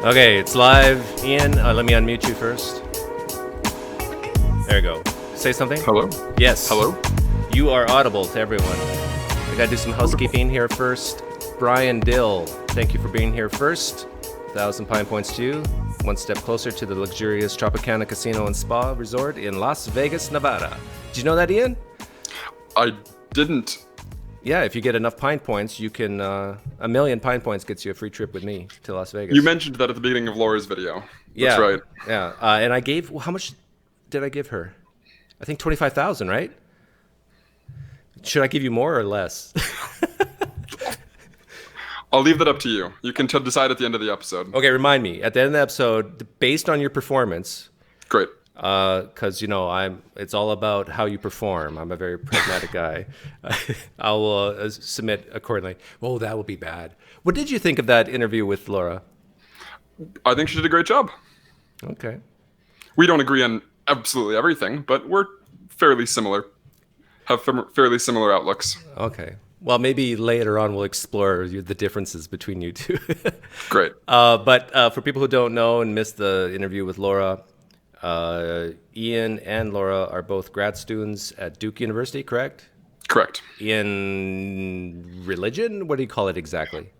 Okay, it's live. Ian, let me unmute you first. There you go. Say something. Hello? Yes. Hello? You are audible to everyone. I gotta do some housekeeping here first. Brian Dill, thank you for being here first. 1,000 Pine Points to you. One step closer to the luxurious Tropicana Casino and Spa Resort in Las Vegas, Nevada. Did you know that, Ian? I didn't. Yeah, if you get enough Pine Points, you can, 1,000,000 Pine Points gets you a free trip with me to Las Vegas. You mentioned that at the beginning of Laura's video. Yeah, That's right. Yeah, and I gave, how much did I give her? I think 25,000, right? Should I give you more or less? I'll leave that up to you. You can decide at the end of the episode. Okay, remind me, at the end of the episode, based on your performance, Great. because it's all about how you perform. I'm a very pragmatic guy. I will submit accordingly. Oh, that will be bad. What did you think of that interview with Laura? I think she did a great job. Okay. We don't agree on absolutely everything, but we're fairly similar. Have fairly similar outlooks. Okay. Well, maybe later on we'll explore the differences between you two. Great. But for people who don't know and missed the interview with Laura, Ian and Laura are both grad students at Duke University, correct? Correct. In religion? What do you call it exactly?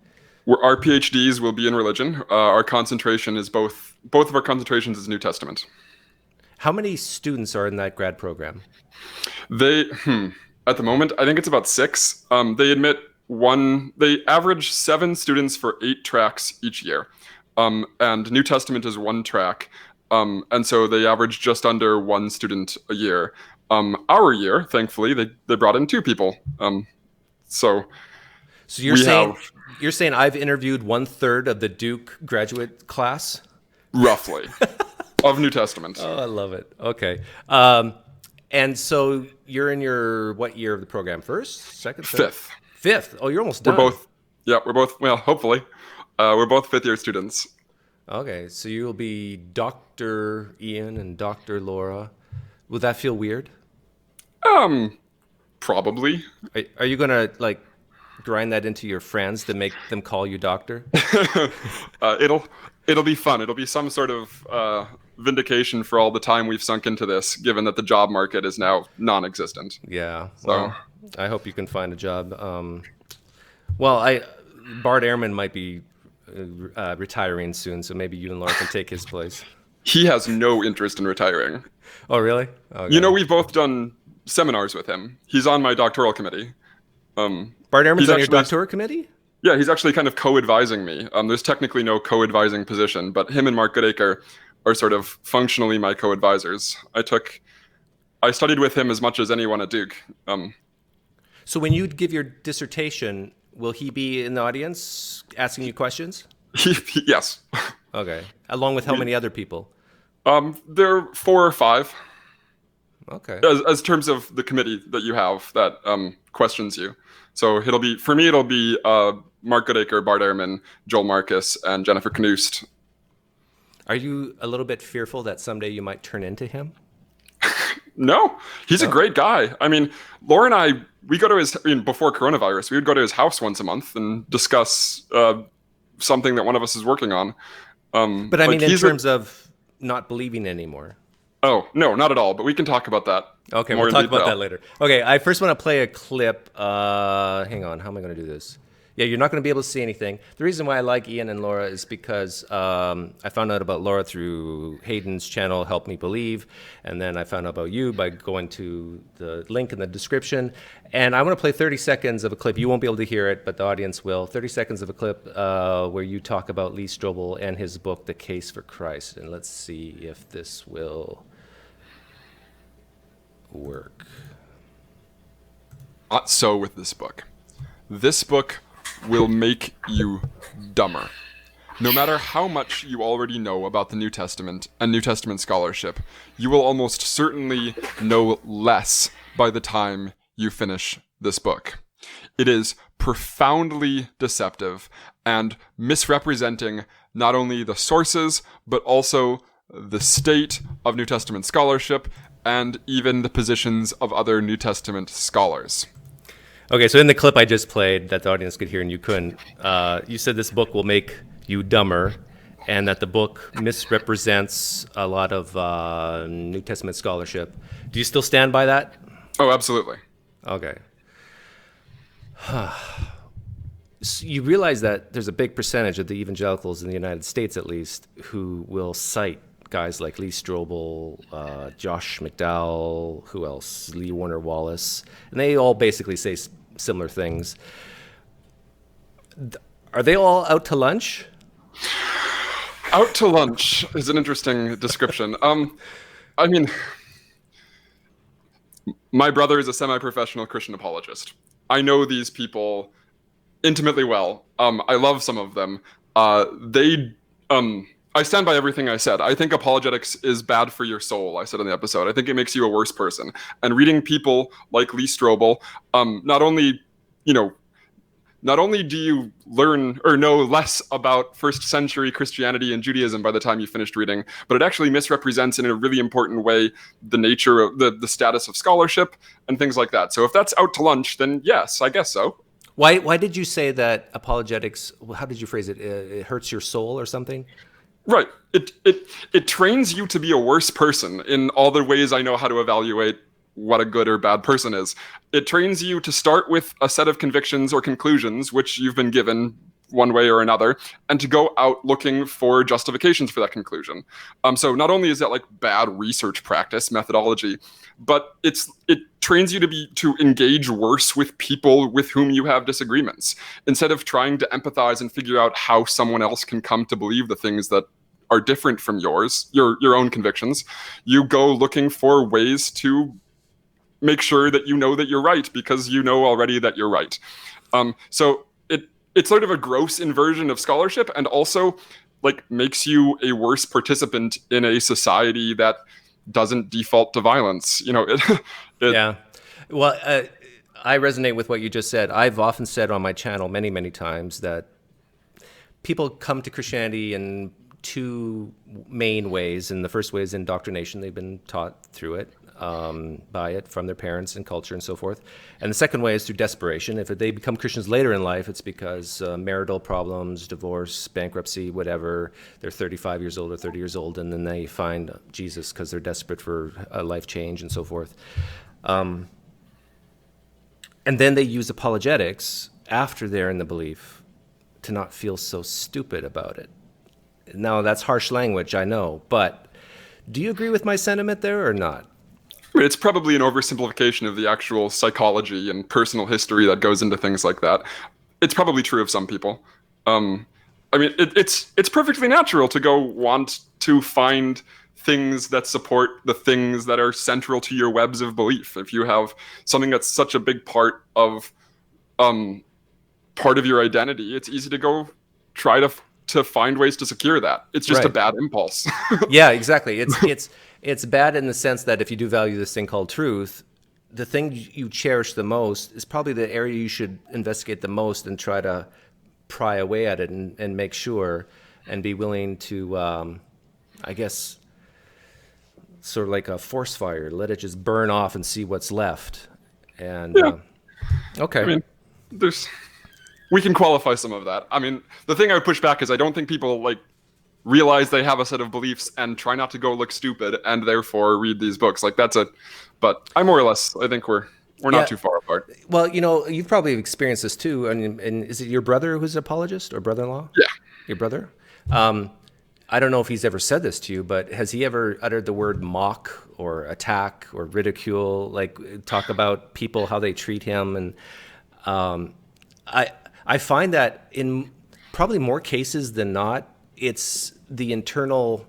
Our PhDs will be in religion. Our concentration is both of our concentrations is New Testament. How many students are in that grad program? At the moment, I think it's about 6. They average 7 students for 8 tracks each year. And New Testament is 1 track. And so they average just under 1 student a year. Our year, thankfully, they brought in 2 people. So you're saying I've interviewed 1/3 of the Duke graduate class? Roughly. Of New Testament. Oh, I love it. Okay. And so you're in your, what year of the program? First? Second? Third? Fifth. Oh, you're almost done. We're both, well, hopefully. We're both 5th-year students. Okay, so you'll be Dr. Ian and Dr. Laura. Will that feel weird? Probably. Are you going to, grind that into your friends to make them call you doctor? It'll be fun. It'll be some sort of vindication for all the time we've sunk into this, given that the job market is now non-existent. Yeah. So well, I hope you can find a job. Bart Ehrman might be retiring soon, so maybe you and Laura can take his place. He has no interest in retiring. Oh, really? Okay. We've both done seminars with him. He's on my doctoral committee. Bart Ehrman's on your doctoral committee? Yeah, he's actually kind of co-advising me. There's technically no co-advising position, but him and Mark Goodacre are sort of functionally my co-advisors. I studied with him as much as anyone at Duke. So when you give your dissertation, will he be in the audience asking you questions? Yes. Okay. Along with how many other people? There are 4 or 5. Okay. As terms of the committee that you have that questions you. So it'll be Mark Goodacre, Bart Ehrman, Joel Marcus, and Jennifer Knust. Are you a little bit fearful that someday you might turn into him? No, he's a great guy. I mean, Laura and I, we go to before coronavirus, we would go to his house once a month and discuss something that one of us is working on. But I mean, in terms of not believing anymore. Oh, no, not at all. But we can talk about that. Okay, we'll talk about that later. Okay, I first want to play a clip. Hang on, how am I going to do this? Yeah, you're not going to be able to see anything. The reason why I like Ian and Laura is because I found out about Laura through Hayden's channel, Help Me Believe, and then I found out about you by going to the link in the description. And I want to play 30 seconds of a clip. You won't be able to hear it, but the audience will. 30 seconds of a clip where you talk about Lee Strobel and his book, The Case for Christ. And let's see if this will work. Not so with this book. This book will make you dumber. No matter how much you already know about the New Testament and New Testament scholarship, you will almost certainly know less by the time you finish this book. It is profoundly deceptive and misrepresenting not only the sources, but also the state of New Testament scholarship and even the positions of other New Testament scholars. Okay, so in the clip I just played that the audience could hear and you couldn't, you said this book will make you dumber. and that the book misrepresents a lot of New Testament scholarship. Do you still stand by that? Oh, absolutely. Okay. So you realize that there's a big percentage of the evangelicals in the United States, at least, who will cite guys like Lee Strobel, Josh McDowell, who else? Lee Warner Wallace, and they all basically say similar things. Are they all out to lunch? Out to lunch is an interesting description. I mean, my brother is a semi-professional Christian apologist. I know these people intimately well. I love some of them. I stand by everything I said. I think apologetics is bad for your soul, I said in the episode. I think it makes you a worse person. And reading people like Lee Strobel, not only do you learn or know less about first century Christianity and Judaism by the time you finished reading, but it actually misrepresents in a really important way the nature of the status of scholarship and things like that. So if that's out to lunch, then yes, I guess so. Why did you say that apologetics, how did you phrase it? It hurts your soul or something? Right. It trains you to be a worse person in all the ways I know how to evaluate what a good or bad person is. It trains you to start with a set of convictions or conclusions, which you've been given one way or another, and to go out looking for justifications for that conclusion. So not only is that like bad research practice methodology, but it trains you to engage worse with people with whom you have disagreements. Instead of trying to empathize and figure out how someone else can come to believe the things that are different from yours, your own convictions, you go looking for ways to make sure that you know that you're right because you know already that you're right. So it's sort of a gross inversion of scholarship, and also like makes you a worse participant in a society that doesn't default to violence. Yeah. Well, I resonate with what you just said. I've often said on my channel many, many times that people come to Christianity in two main ways. And the first way is indoctrination. They've been taught through it, by it from their parents and culture and so forth. And the second way is through desperation. If they become Christians later in life, it's because marital problems, divorce, bankruptcy, whatever. They're 35 years old or 30 years old, and then they find Jesus because they're desperate for a life change and so forth. And then they use apologetics after they're in the belief to not feel so stupid about it. Now, that's harsh language, I know, but do you agree with my sentiment there or not? I mean, it's probably an oversimplification of the actual psychology and personal history that goes into things like that. It's probably true of some people. I mean, it's perfectly natural to go want to find things that support the things that are central to your webs of belief. If you have something that's such a big part of your identity, it's easy to go try to find ways to secure that. It's just a bad impulse. Yeah, exactly. It's bad in the sense that if you do value this thing called truth, the thing you cherish the most is probably the area you should investigate the most and try to pry away at it and make sure and be willing to, I guess, sort of like a force fire, let it just burn off and see what's left. And okay. I mean, we can qualify some of that. I mean, the thing I would push back is I don't think people like realize they have a set of beliefs and try not to go look stupid and therefore read these books. Like but I more or less, I think we're not too far apart. Well, you've probably experienced this too. And is it your brother who's an apologist or brother-in-law? Yeah. Your brother? I don't know if he's ever said this to you, but has he ever uttered the word mock or attack or ridicule, like talk about people, how they treat him? And I find that in probably more cases than not, it's the internal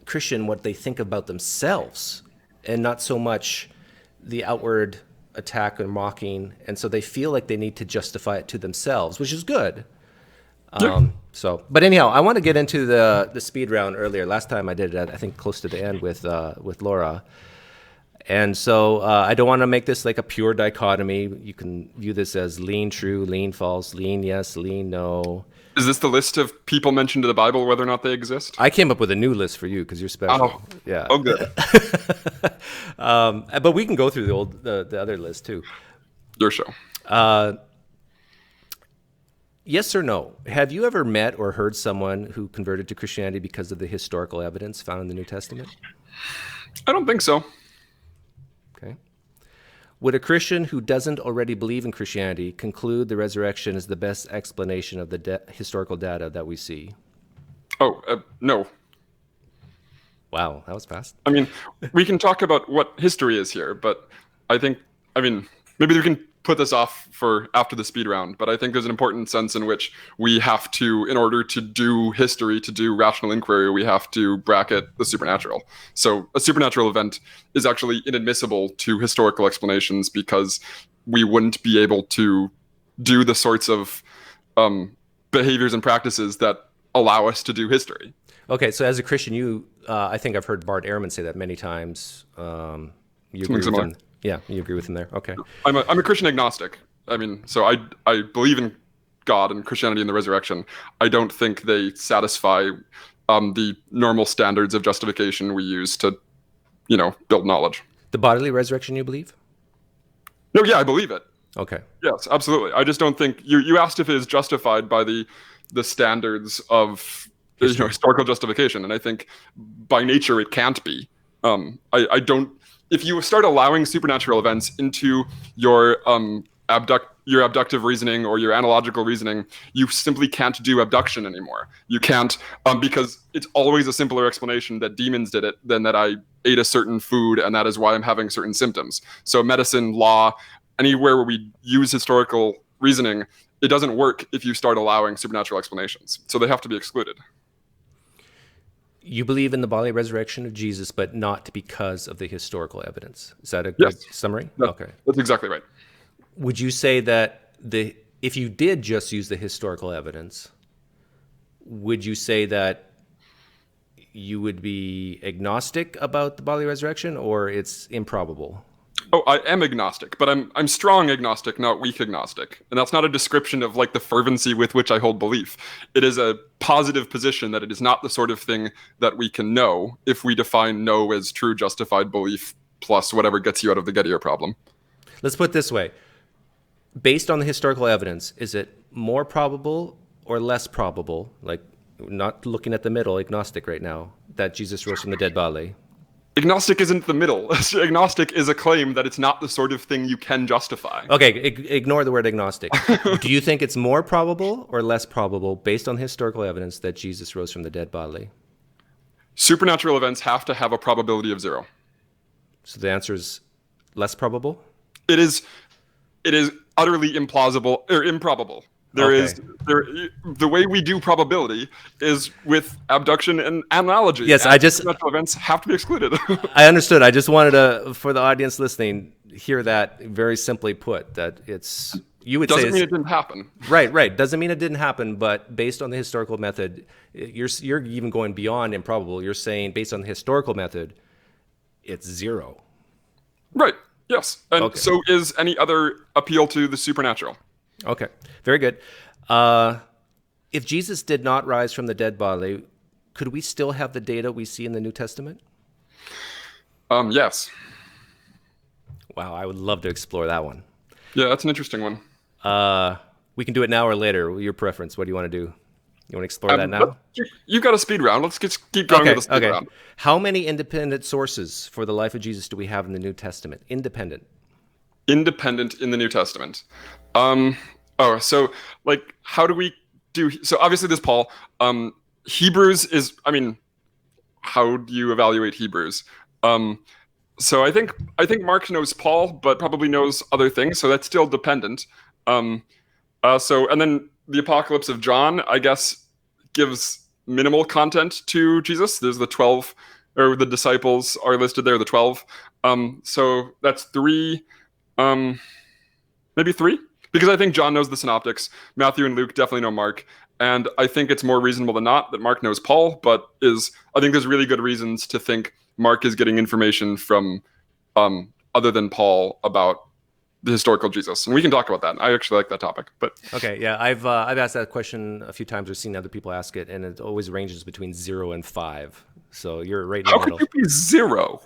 Christian, what they think about themselves, and not so much the outward attack or mocking. And so they feel like they need to justify it to themselves, which is good. But anyhow, I want to get into the speed round earlier. Last time I did it, I think close to the end with Laura. And so I don't want to make this like a pure dichotomy. You can view this as lean true, lean false, lean yes, lean no. Is this the list of people mentioned in the Bible, whether or not they exist? I came up with a new list for you because you're special. Oh, yeah. Oh, good. But we can go through the other list too. Your show. Yes or no? Have you ever met or heard someone who converted to Christianity because of the historical evidence found in the New Testament? I don't think so. Okay. Would a Christian who doesn't already believe in Christianity conclude the resurrection is the best explanation of the historical data that we see? Oh, no. Wow, that was fast. I mean, we can talk about what history is here, but I mean, maybe we can put this off for after the speed round, but I think there's an important sense in which we have to, in order to do history, to do rational inquiry, we have to bracket the supernatural. So a supernatural event is actually inadmissible to historical explanations because we wouldn't be able to do the sorts of behaviors and practices that allow us to do history. Okay, so as a Christian, I think I've heard Bart Ehrman say that many times. You agree with him? Yeah, you agree with him there. Okay. I'm a Christian agnostic. I mean, so I believe in God and Christianity and the resurrection. I don't think they satisfy the normal standards of justification we use to, build knowledge. The bodily resurrection, you believe? No, yeah, I believe it. Okay. Yes, absolutely. I just don't think you asked if it is justified by the standards of historical justification, and I think by nature it can't be. I don't. If you start allowing supernatural events into your abductive reasoning or your analogical reasoning, you simply can't do abduction anymore. You can't, because it's always a simpler explanation that demons did it than that I ate a certain food and that is why I'm having certain symptoms. So medicine, law, anywhere where we use historical reasoning, it doesn't work if you start allowing supernatural explanations. So they have to be excluded. You believe in the bodily resurrection of Jesus, but not because of the historical evidence. Is that a good summary? Okay. That's exactly right. Would you say that if you did just use the historical evidence, would you say that you would be agnostic about the bodily resurrection, or it's improbable? Oh, I am agnostic, but I'm strong agnostic, not weak agnostic. And that's not a description of like the fervency with which I hold belief. It is a positive position that it is not the sort of thing that we can know if we define know as true justified belief plus whatever gets you out of the Gettier problem. Let's put it this way. Based on the historical evidence, is it more probable or less probable, like not looking at the middle, agnostic right now, that Jesus rose from the dead bodily? Agnostic isn't the middle. Agnostic is a claim that it's not the sort of thing you can justify. Okay, ignore the word agnostic. Do you think it's more probable or less probable, based on historical evidence, that Jesus rose from the dead bodily? Supernatural events have to have a probability of 0. So the answer is less probable? It is utterly implausible or improbable. The way we do probability is with abduction and analogy. Yes, supernatural events have to be excluded. I understood. I just wanted to, for the audience listening, hear that very simply put, that you would say doesn't mean it didn't happen. Right. Doesn't mean it didn't happen, but based on the historical method, you're even going beyond improbable. You're saying based on the historical method, it's 0. Right. Yes. And okay. So is any other appeal to the supernatural. Okay, very good. If Jesus did not rise from the dead bodily, could we still have the data we see in the New Testament? Yes. Wow, I would love to explore that one. Yeah, that's an interesting one. We can do it now or later. Your preference. What do you want to do? You want to explore that now? You've got a speed round. Let's keep going with the speed round. How many independent sources for the life of Jesus do we have in the New Testament? Independent in the New Testament. So like, how do we do? So obviously there's Paul. Hebrews is, how do you evaluate Hebrews? So I think Mark knows Paul, but probably knows other things. So that's still dependent. And then the Apocalypse of John, I guess, gives minimal content to Jesus. There's the 12, or the disciples are listed there, the 12. So that's 3, maybe 3. Because I think John knows the synoptics. Matthew and Luke definitely know Mark. And I think it's more reasonable than not that Mark knows Paul, but I think there's really good reasons to think Mark is getting information from other than Paul about the historical Jesus. And we can talk about that. I actually like that topic. But okay, yeah, I've asked that question a few times or seen other people ask it, and it always ranges between 0 and 5. So you're right in the middle. How could you be 0?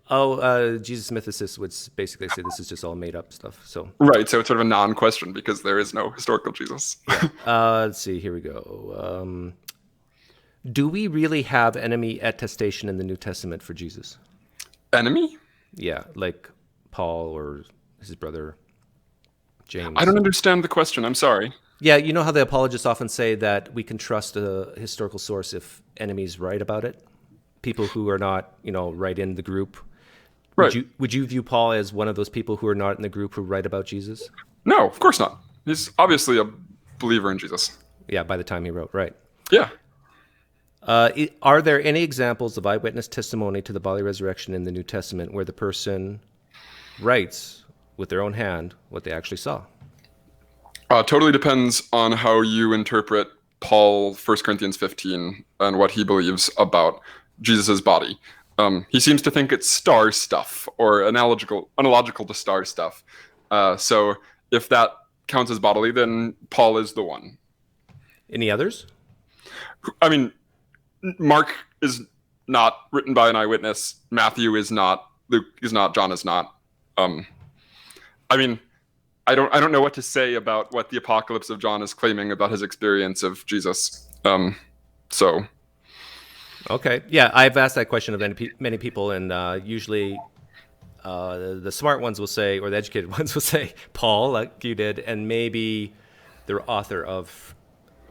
Jesus mythicists would basically say this is just all made up stuff. So Right, so it's sort of a non-question because there is no historical Jesus. let's see. Here we go. Do we really have enemy attestation in the New Testament for Jesus? Enemy? Yeah, like Paul or his brother James. I don't understand the question. I'm sorry. Yeah, you know how the apologists often say that we can trust a historical source if enemies write about it? People who are not, right in the group. Right. Would you view Paul as one of those people who are not in the group who write about Jesus? No, of course not. He's obviously a believer in Jesus. Yeah, by the time he wrote, right. Yeah. Are there any examples of eyewitness testimony to the bodily resurrection in the New Testament where the person writes with their own hand what they actually saw? Totally depends on how you interpret Paul, 1 Corinthians 15, and what he believes about Jesus' body. He seems to think it's star stuff, or analogical to star stuff. So if that counts as bodily, then Paul is the one. Any others? I mean, Mark is not written by an eyewitness. Matthew is not. Luke is not. John is not. I mean, I don't know what to say about what the Apocalypse of John is claiming about his experience of Jesus. So. Okay. Yeah, I've asked that question of many people, and usually the smart ones will say, or the educated ones will say, Paul, like you did, and maybe the author of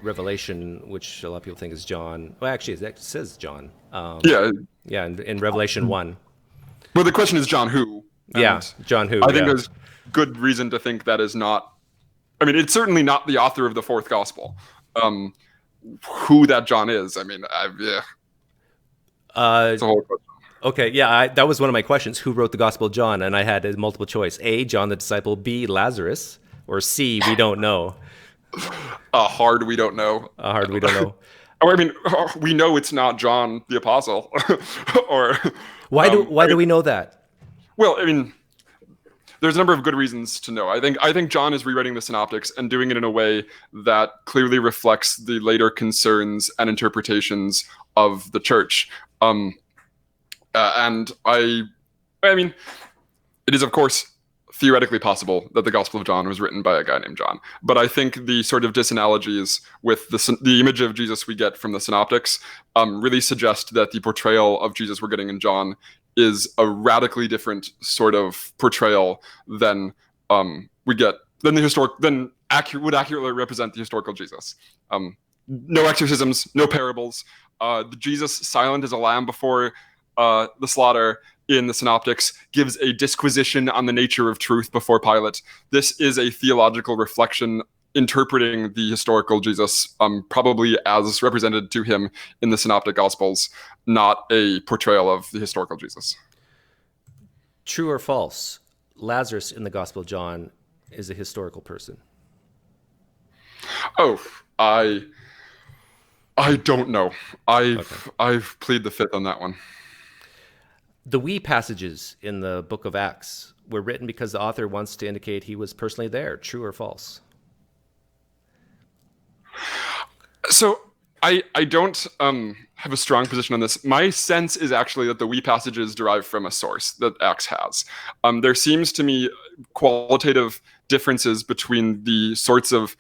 Revelation, which a lot of people think is John. Well, actually, it says John. Yeah. Yeah, in Revelation 1. Well, the question is John who? Yeah, John who. I think there's good reason to think that is not. I mean, it's certainly not the author of the fourth gospel. Who that John is, I mean, yeah. It's a whole question. Okay, yeah, that was one of my questions. Who wrote the Gospel of John? And I had a multiple choice. A, John the disciple. B, Lazarus. Or C, we don't know. Hard we don't know. Hard we don't know. I mean, we know it's not John the apostle. Or why do we know that? Well, I mean, there's a number of good reasons to know. I think John is rewriting the synoptics and doing it in a way that clearly reflects the later concerns and interpretations of the church. And I mean, it is of course theoretically possible that the Gospel of John was written by a guy named John, but I think the sort of disanalogies with the image of Jesus we get from the synoptics really suggest that the portrayal of Jesus we're getting in John is a radically different sort of portrayal than would accurately represent the historical Jesus. No exorcisms, no parables. The Jesus silent as a lamb before the slaughter in the synoptics gives a disquisition on the nature of truth before Pilate. This is a theological reflection interpreting the historical Jesus probably as represented to him in the synoptic gospels, not a portrayal of the historical Jesus. True or false? Lazarus in the Gospel of John is a historical person. Oh, I don't know. I've plead the fifth on that one. The we passages in the book of Acts were written because the author wants to indicate he was personally there. True or false? So I don't have a strong position on this. My sense is actually that the we passages derive from a source that Acts has. There seems to me qualitative differences between the sorts of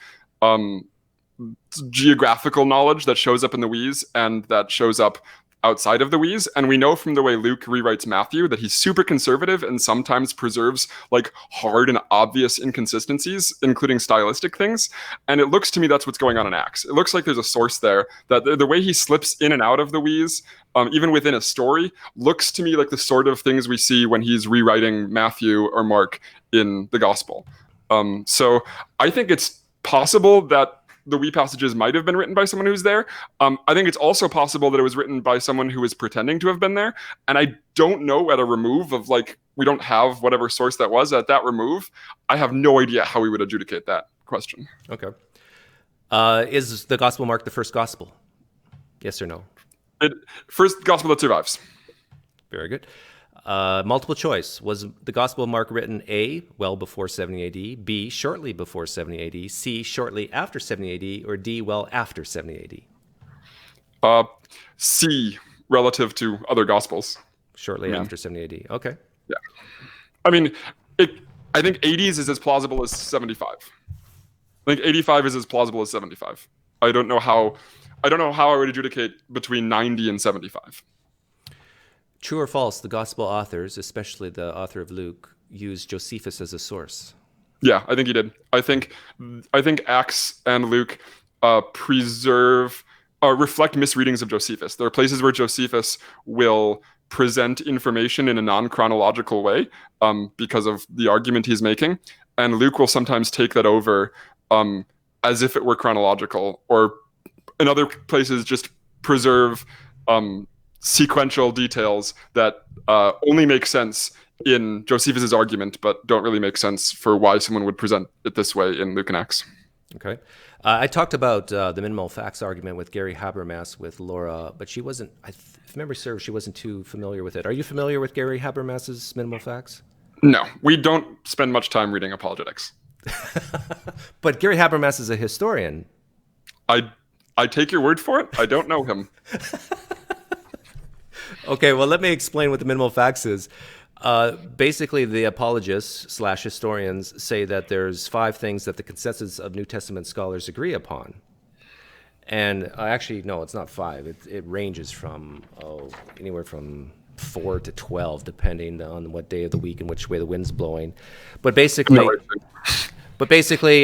geographical knowledge that shows up in the we's and that shows up outside of the we's. And we know from the way Luke rewrites Matthew that he's super conservative and sometimes preserves like hard and obvious inconsistencies, including stylistic things. And it looks to me that's what's going on in Acts. It looks like there's a source there that the way he slips in and out of the we's, even within a story, looks to me like the sort of things we see when he's rewriting Matthew or Mark in the gospel. So I think it's possible that the we passages might have been written by someone who's there. I think it's also possible that it was written by someone who was pretending to have been there. And I don't know at a remove of like, we don't have whatever source that was at that remove. I have no idea how we would adjudicate that question. Okay. Is the Gospel Mark the first gospel? Yes or no? First gospel that survives. Very good. Multiple choice. Was the Gospel of Mark written A, well before 70 AD, B, shortly before 70 AD, C, shortly after 70 AD, or D, well after 70 AD? C, relative to other gospels. Shortly after 70 AD. Okay. Yeah. I mean, I think 80s is as plausible as 75. I think 85 is as plausible as 75. I don't know how I would adjudicate between 90 and 75. True or false, the gospel authors, especially the author of Luke, used Josephus as a source. Yeah, I think he did. I think Acts and Luke reflect misreadings of Josephus. There are places where Josephus will present information in a non-chronological way because of the argument he's making, and Luke will sometimes take that over as if it were chronological, or in other places just preserve sequential details that only make sense in Josephus's argument, but don't really make sense for why someone would present it this way in Luke and Acts. Okay. I talked about the minimal facts argument with Gary Habermas with Laura, but she wasn't, if memory serves, she wasn't too familiar with it. Are you familiar with Gary Habermas's minimal facts? No, we don't spend much time reading apologetics. But Gary Habermas is a historian. I take your word for it. I don't know him. Okay, well, let me explain what the minimal facts is. Basically, the apologists / historians say that there's 5 things that the consensus of New Testament scholars agree upon. And actually, no, it's not 5. It ranges from anywhere from 4 to 12, depending on what day of the week and which way the wind's blowing. But basically,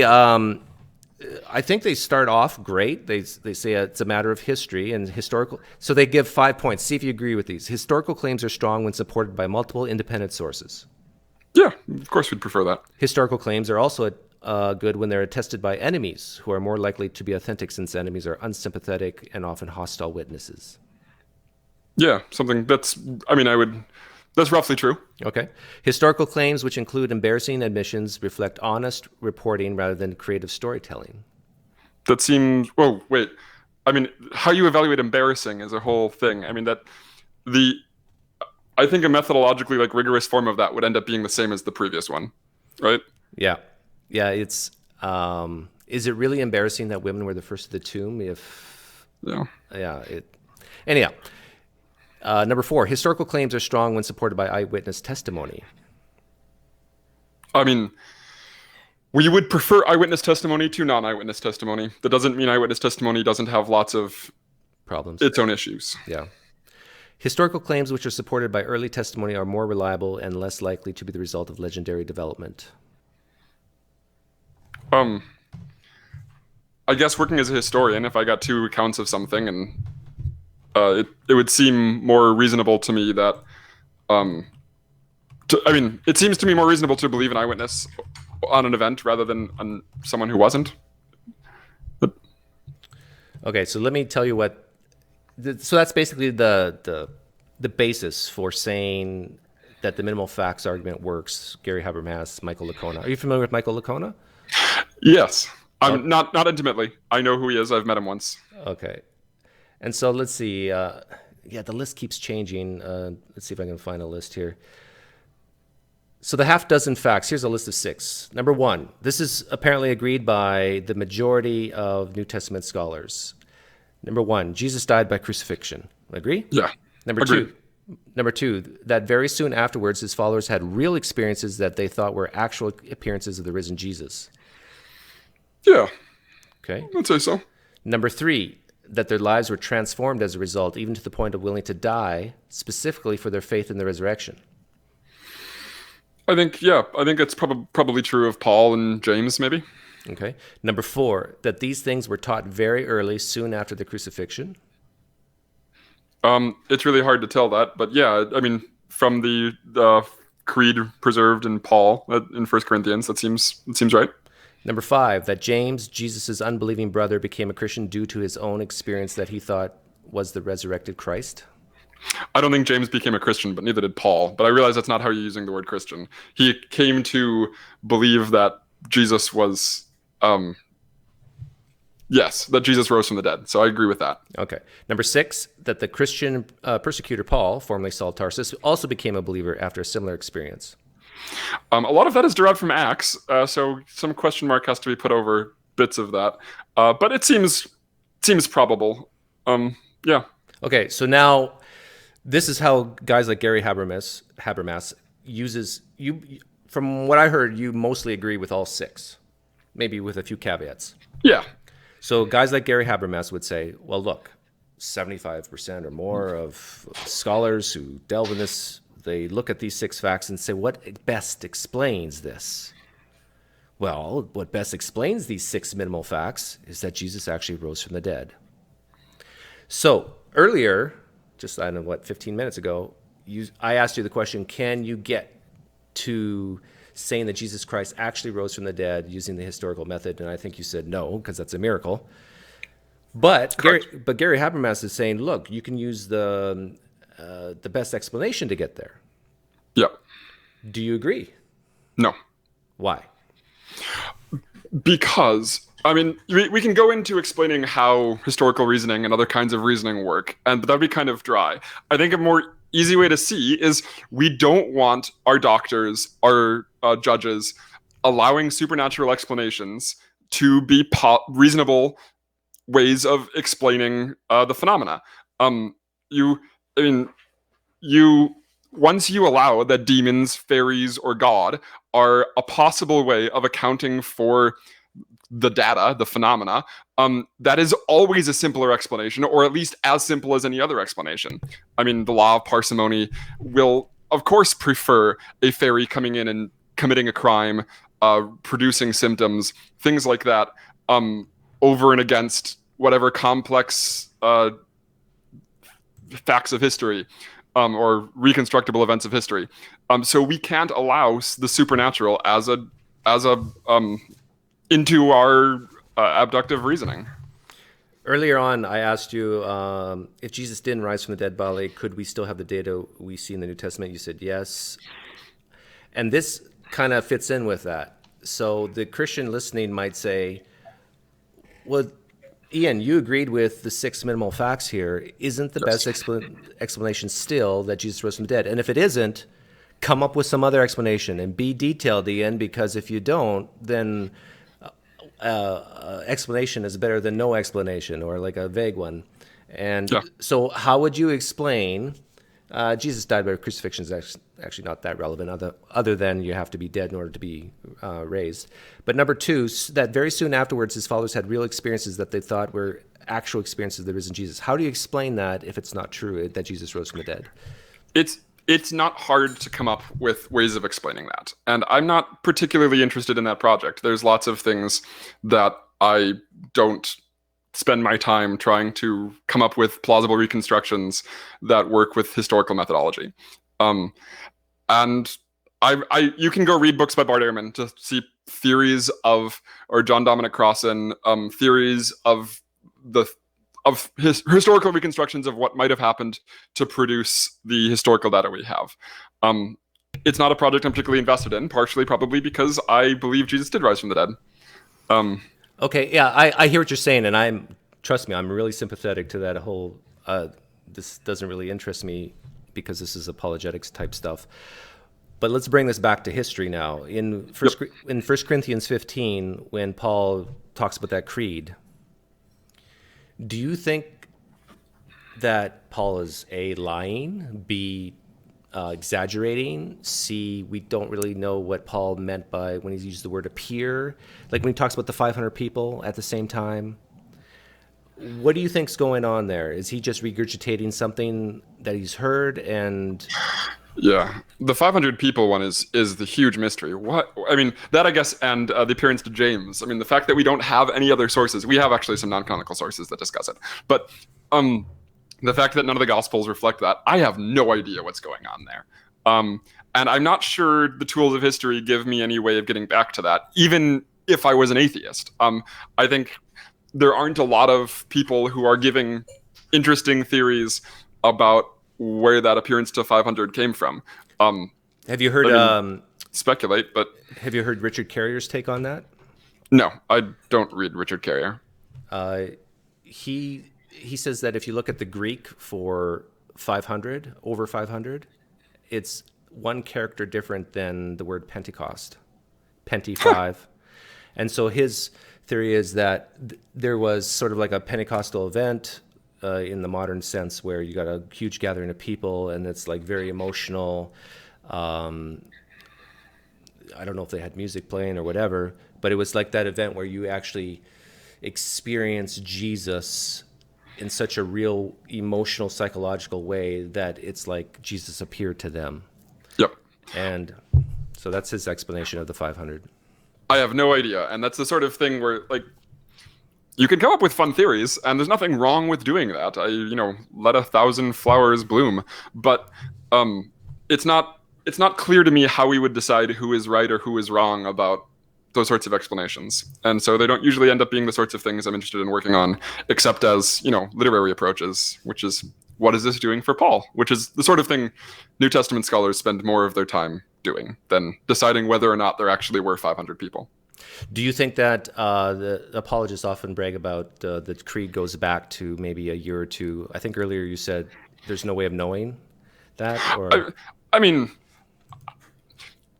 I think they start off great. They say it's a matter of history and historical. So they give 5 points. See if you agree with these. Historical claims are strong when supported by multiple independent sources. Yeah, of course we'd prefer that. Historical claims are also good when they're attested by enemies, who are more likely to be authentic since enemies are unsympathetic and often hostile witnesses. Yeah, that's roughly true. Okay. Historical claims, which include embarrassing admissions, reflect honest reporting rather than creative storytelling. That seems. Oh, wait. How you evaluate embarrassing is a whole thing. I think a methodologically rigorous form of that would end up being the same as the previous one, right? Yeah. It's. Is it really embarrassing that women were the first to the tomb? Anyhow. Number 4, historical claims are strong when supported by eyewitness testimony. We would prefer eyewitness testimony to non-eyewitness testimony. That doesn't mean eyewitness testimony doesn't have lots of problems, its own issues. Yeah. Historical claims which are supported by early testimony are more reliable and less likely to be the result of legendary development. I guess working as a historian, if I got 2 accounts of something and it would seem more reasonable to me that, it seems to me more reasonable to believe an eyewitness on an event rather than on someone who wasn't. Okay, so let me tell you so that's basically the basis for saying that the minimal facts argument works. Gary Habermas, Michael Licona. Are you familiar with Michael Licona? Yes. Not intimately. I know who he is. I've met him once. Okay. And so let's see. The list keeps changing. Let's see if I can find a list here. So the half dozen facts, here's a list of 6. Number 1, this is apparently agreed by the majority of New Testament scholars. Number 1, Jesus died by crucifixion. Agree? Yeah. Number 2, that very soon afterwards, his followers had real experiences that they thought were actual appearances of the risen Jesus. Yeah. Okay. I'd say so. Number 3, that their lives were transformed as a result, even to the point of willing to die, specifically for their faith in the resurrection. I think it's probably true of Paul and James, maybe. Okay. Number 4, that these things were taught very early, soon after the crucifixion. It's really hard to tell that, but yeah, from the creed preserved in Paul in 1 Corinthians, it seems right. Number 5, that James, Jesus' unbelieving brother, became a Christian due to his own experience that he thought was the resurrected Christ. I don't think James became a Christian, but neither did Paul. But I realize that's not how you're using the word Christian. He came to believe that Jesus was, that Jesus rose from the dead. So I agree with that. Okay. Number 6, that the Christian persecutor Paul, formerly Saul of Tarsus, also became a believer after a similar experience. A lot of that is derived from Acts, so some question mark has to be put over bits of that. But it seems probable. Yeah. Okay, so now This is how guys like Gary Habermas uses you. From what I heard, you mostly agree with all six, maybe with a few caveats. Yeah. So guys like Gary Habermas would say, well, look, 75% or more of scholars who delve in this, they look at these six facts and say, what best explains this? Well, what best explains these six minimal facts is that Jesus actually rose from the dead. So earlier, just I don't know, 15 minutes ago, I asked you the question, can you get to saying that Jesus Christ actually rose from the dead using the historical method? And I think you said no, because that's a miracle. But Gary Habermas is saying, look, you can use the best explanation to get there. Yeah. Do you agree? No. Why? Because, I mean, we can go into explaining how historical reasoning and other kinds of reasoning work, but that would be kind of dry. I think a more easy way to see is we don't want our doctors, our judges, allowing supernatural explanations to be reasonable ways of explaining the phenomena. Once you allow that demons, fairies, or God are a possible way of accounting for the data, the phenomena, that is always a simpler explanation, or at least as simple as any other explanation. I mean, the law of parsimony will, of course, prefer a fairy coming in and committing a crime, producing symptoms, things like that, over and against whatever complex facts of history or reconstructible events of history. So we can't allow the supernatural as a into our abductive reasoning. Earlier on, I asked you if Jesus didn't rise from the dead body, could we still have the data we see in the New Testament? You said yes. And this kind of fits in with that. So the Christian listening might say, well, Ian, you agreed with the six minimal facts here. Isn't the best explanation still that Jesus rose from the dead? And if it isn't, come up with some other explanation and be detailed, Ian, because if you don't, then explanation is better than no explanation, or like a vague one. And so how would you explain Jesus died by crucifixion is actually not that relevant, other than you have to be dead in order to be raised. But number two, that very soon afterwards, his followers had real experiences that they thought were actual experiences of the risen Jesus. How do you explain that if it's not true that Jesus rose from the dead? It's not hard to come up with ways of explaining that. And I'm not particularly interested in that project. There's lots of things that I don't spend my time trying to come up with plausible reconstructions that work with historical methodology. And you can go read books by Bart Ehrman to see theories of, or John Dominic Crossan, theories of historical reconstructions of what might have happened to produce the historical data we have. It's not a project I'm particularly invested in, partially probably because I believe Jesus did rise from the dead. Okay, yeah, I hear what you're saying, and trust me, I'm really sympathetic to that whole, this doesn't really interest me because this is apologetics type stuff. But let's bring this back to history now. In 1 Corinthians 15, when Paul talks about that creed, do you think that Paul is A, lying, B, exaggerating, C, we don't really know what Paul meant by when he used the word appear, like when he talks about the 500 people at the same time? What do you think's going on there? Is he just regurgitating something that he's heard? And yeah, the 500 people one is the huge mystery. What I mean, that I guess, and the appearance to James. I mean, the fact that we don't have any other sources. We have actually some non-canonical sources that discuss it, but the fact that none of the Gospels reflect that, I have no idea what's going on there. And I'm not sure the tools of history give me any way of getting back to that, even if I was an atheist. I think there aren't a lot of people who are giving interesting theories about where that appearance to 500 came from. Have you heard speculate, but have you heard Richard Carrier's take on that? No, I don't read Richard Carrier. He says that if you look at the Greek for 500, over 500, it's one character different than the word Pentecost, Penti 5. And so his theory is that there was sort of like a Pentecostal event in the modern sense, where you got a huge gathering of people and it's like very emotional. I don't know if they had music playing or whatever, but it was like that event where you actually experience Jesus in such a real emotional, psychological way that it's like Jesus appeared to them. Yep. And so that's his explanation of the 500. I have no idea, and that's the sort of thing where like you can come up with fun theories, and there's nothing wrong with doing that. Let 1,000 flowers bloom, but it's not clear to me how we would decide who is right or who is wrong about those sorts of explanations. And so they don't usually end up being the sorts of things I'm interested in working on, except as, literary approaches, which is, what is this doing for Paul? Which is the sort of thing New Testament scholars spend more of their time doing than deciding whether or not there actually were 500 people. Do you think that the apologists often brag about the creed goes back to maybe a year or two? I think earlier you said there's no way of knowing that, or... I mean,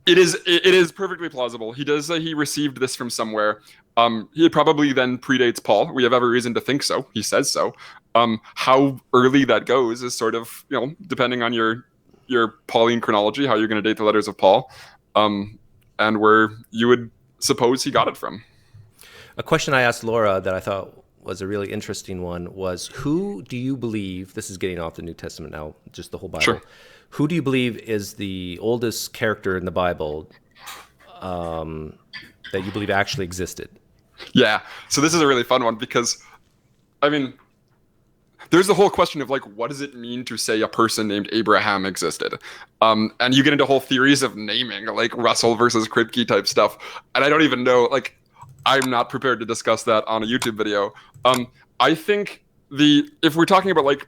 it is perfectly plausible. He does say he received this from somewhere. He probably then predates Paul. We have every reason to think so. He says so. How early that goes is sort of, depending on your Pauline chronology, how you're going to date the letters of Paul, and where you would suppose he got it from. A question I asked Laura that I thought was a really interesting one was, who do you believe, this is getting off the New Testament now, just the whole Bible, Sure. Who do you believe is the oldest character in the Bible that you believe actually existed? Yeah, so this is a really fun one because, there's the whole question of what does it mean to say a person named Abraham existed? And you get into whole theories of naming, like Russell versus Kripke type stuff. And I don't even know, I'm not prepared to discuss that on a YouTube video. I think if we're talking about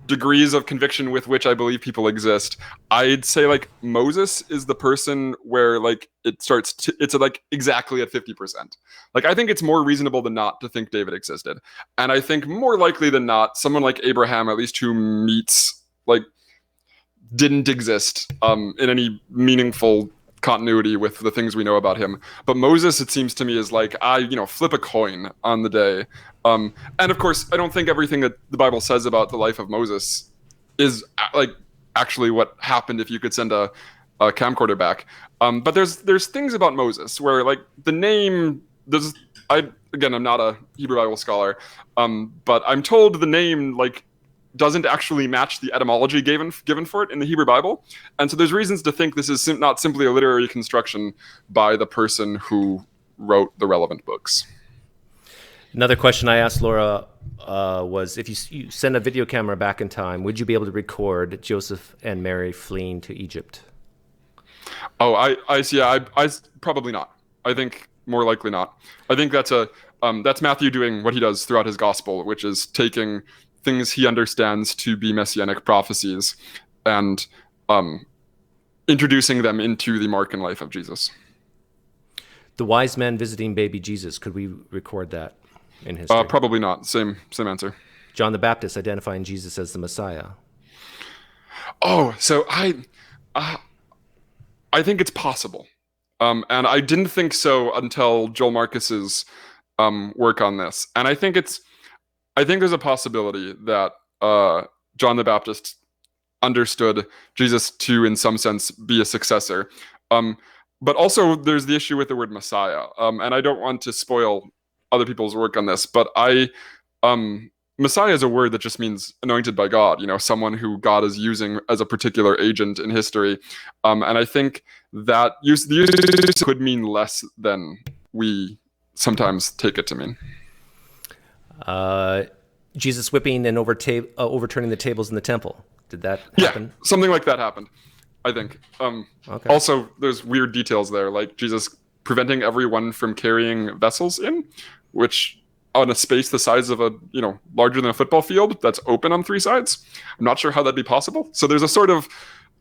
degrees of conviction with which I believe people exist, I'd say Moses is the person where it starts to, it's exactly at 50%. I think it's more reasonable than not to think David existed. And I think more likely than not, someone like Abraham, at least who meets didn't exist in any meaningful continuity with the things we know about him. But Moses, it seems to me, is flip a coin on the day. And of course, I don't think everything that the Bible says about the life of Moses is actually what happened if you could send a camcorder back. But there's things about Moses where the name I'm not a Hebrew Bible scholar, but I'm told the name doesn't actually match the etymology given for it in the Hebrew Bible. And so there's reasons to think this is not simply a literary construction by the person who wrote the relevant books. Another question I asked Laura was, if you send a video camera back in time, would you be able to record Joseph and Mary fleeing to Egypt? Oh, I see. I probably not. I think more likely not. I think that's Matthew doing what he does throughout his gospel, which is taking things he understands to be messianic prophecies and introducing them into the Markan life of Jesus. The wise men visiting baby Jesus, could we record that in history? Probably not. Same answer. John the Baptist identifying Jesus as the Messiah. Oh, so I think it's possible. And I didn't think so until Joel Marcus's work on this. And I think there's a possibility that John the Baptist understood Jesus to, in some sense, be a successor. But also, there's the issue with the word Messiah. And I don't want to spoil other people's work on this, but Messiah is a word that just means anointed by God, someone who God is using as a particular agent in history. And I think that the use could mean less than we sometimes take it to mean. Jesus whipping and overturning the tables in the temple. Did that happen? Yeah, something like that happened, I think. Okay. Also, there's weird details there, like Jesus preventing everyone from carrying vessels in, which on a space the size of larger than a football field that's open on three sides. I'm not sure how that'd be possible. So there's a sort of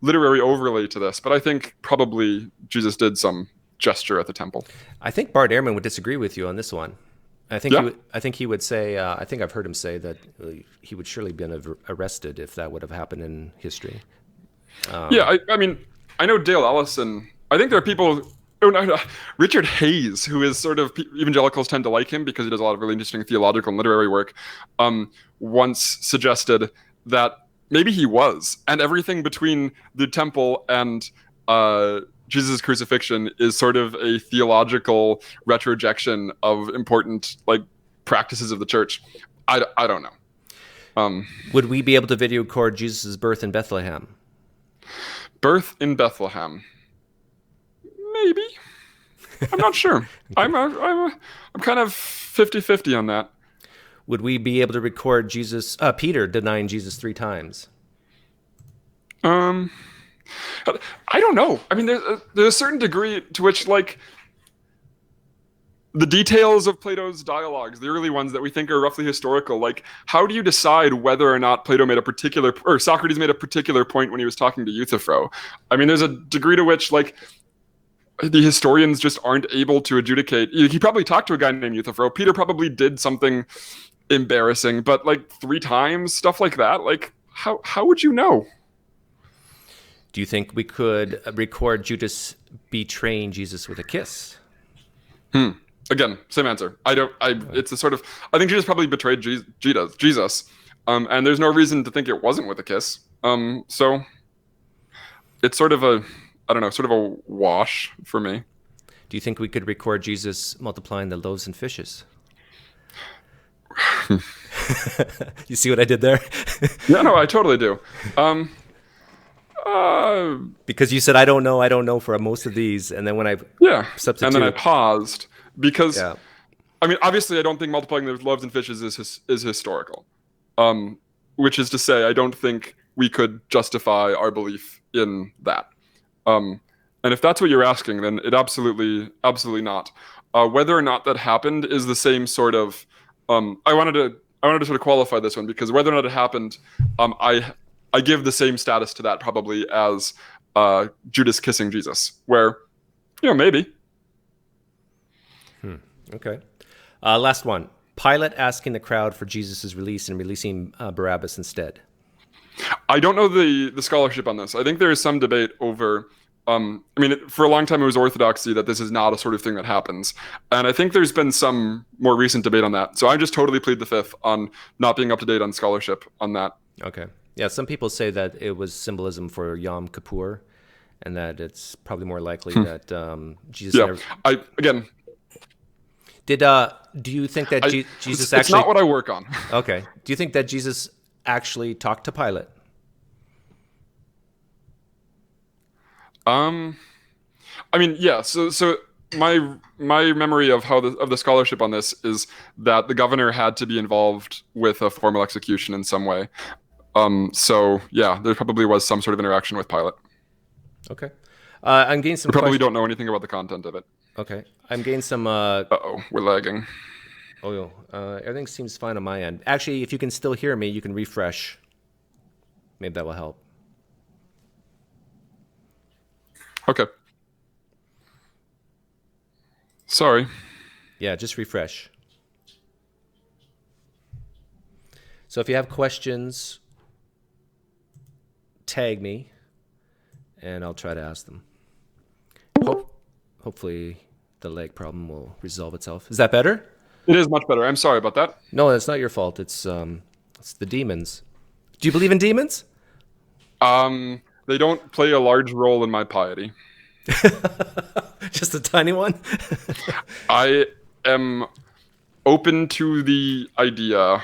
literary overlay to this, but I think probably Jesus did some gesture at the temple. I think Bart Ehrman would disagree with you on this one. I think he would say, I think I've heard him say that he would surely been arrested if that would have happened in history. I mean, I know Dale Ellison. I think there are people Oh no, no, Richard Hayes, who is sort of evangelicals tend to like him because he does a lot of really interesting theological and literary work, once suggested that maybe he was, and everything between the temple and Jesus' crucifixion is sort of a theological retrojection of important like practices of the church. I don't know. Would we be able to video record Jesus' birth in Bethlehem? Birth in Bethlehem. Maybe. I'm not sure. I'm kind of 50-50 on that. Would we be able to record Peter denying Jesus 3 times? I don't know. I mean, there's a certain degree to which, like, the details of Plato's dialogues, the early ones that we think are roughly historical, like, how do you decide whether or not Plato made a particular, or Socrates made a particular point when he was talking to Euthyphro? I mean, there's a degree to which, like, the historians just aren't able to adjudicate. He probably talked to a guy named Euthyphro. Peter probably did something embarrassing, but like 3 times, stuff like that. Like, how would you know? Do you think we could record Judas betraying Jesus with a kiss? Again, same answer. It's a sort of. I think Jesus probably betrayed Jesus, and there's no reason to think it wasn't with a kiss. So it's sort of a. I don't know, sort of a wash for me. Do you think we could record Jesus multiplying the loaves and fishes? You see what I did there? Yeah, no, I totally do. Because you said, I don't know for most of these. And then when I substitute. And then I paused because, I mean, obviously I don't think multiplying the loaves and fishes is historical. Which is to say, I don't think we could justify our belief in that. And if that's what you're asking, then it absolutely not. Whether or not that happened is the same sort of. I wanted to sort of qualify this one because whether or not it happened, I give the same status to that probably as Judas kissing Jesus, where, maybe. Okay. Last one. Pilate asking the crowd for Jesus' release and releasing Barabbas instead. I don't know the scholarship on this. I think there is some debate over. I mean, for a long time it was orthodoxy that this is not a sort of thing that happens, and I think there's been some more recent debate on that. So I just totally plead the fifth on not being up to date on scholarship on that. Okay. Yeah, some people say that it was symbolism for Yom Kippur, and that it's probably more likely that Jesus. Yeah, Do you think that Jesus it's not what I work on. Okay. Do you think that Jesus actually talked to Pilate? I mean, yeah. So my memory of the scholarship on this is that the governor had to be involved with a formal execution in some way. So yeah, there probably was some sort of interaction with Pilate. Okay. I'm getting some. We probably don't know anything about the content of it. Okay. I'm getting some. Uh-oh, we're lagging. Oh, everything seems fine on my end. Actually, if you can still hear me, you can refresh. Maybe that will help. Okay. Sorry. Yeah, just refresh. So if you have questions, tag me, and I'll try to ask them. Hopefully the lag problem will resolve itself. Is that better? It is much better. I'm sorry about that. No, that's not your fault. It's the demons. Do you believe in demons? They don't play a large role in my piety. Just a tiny one? I am open to the idea.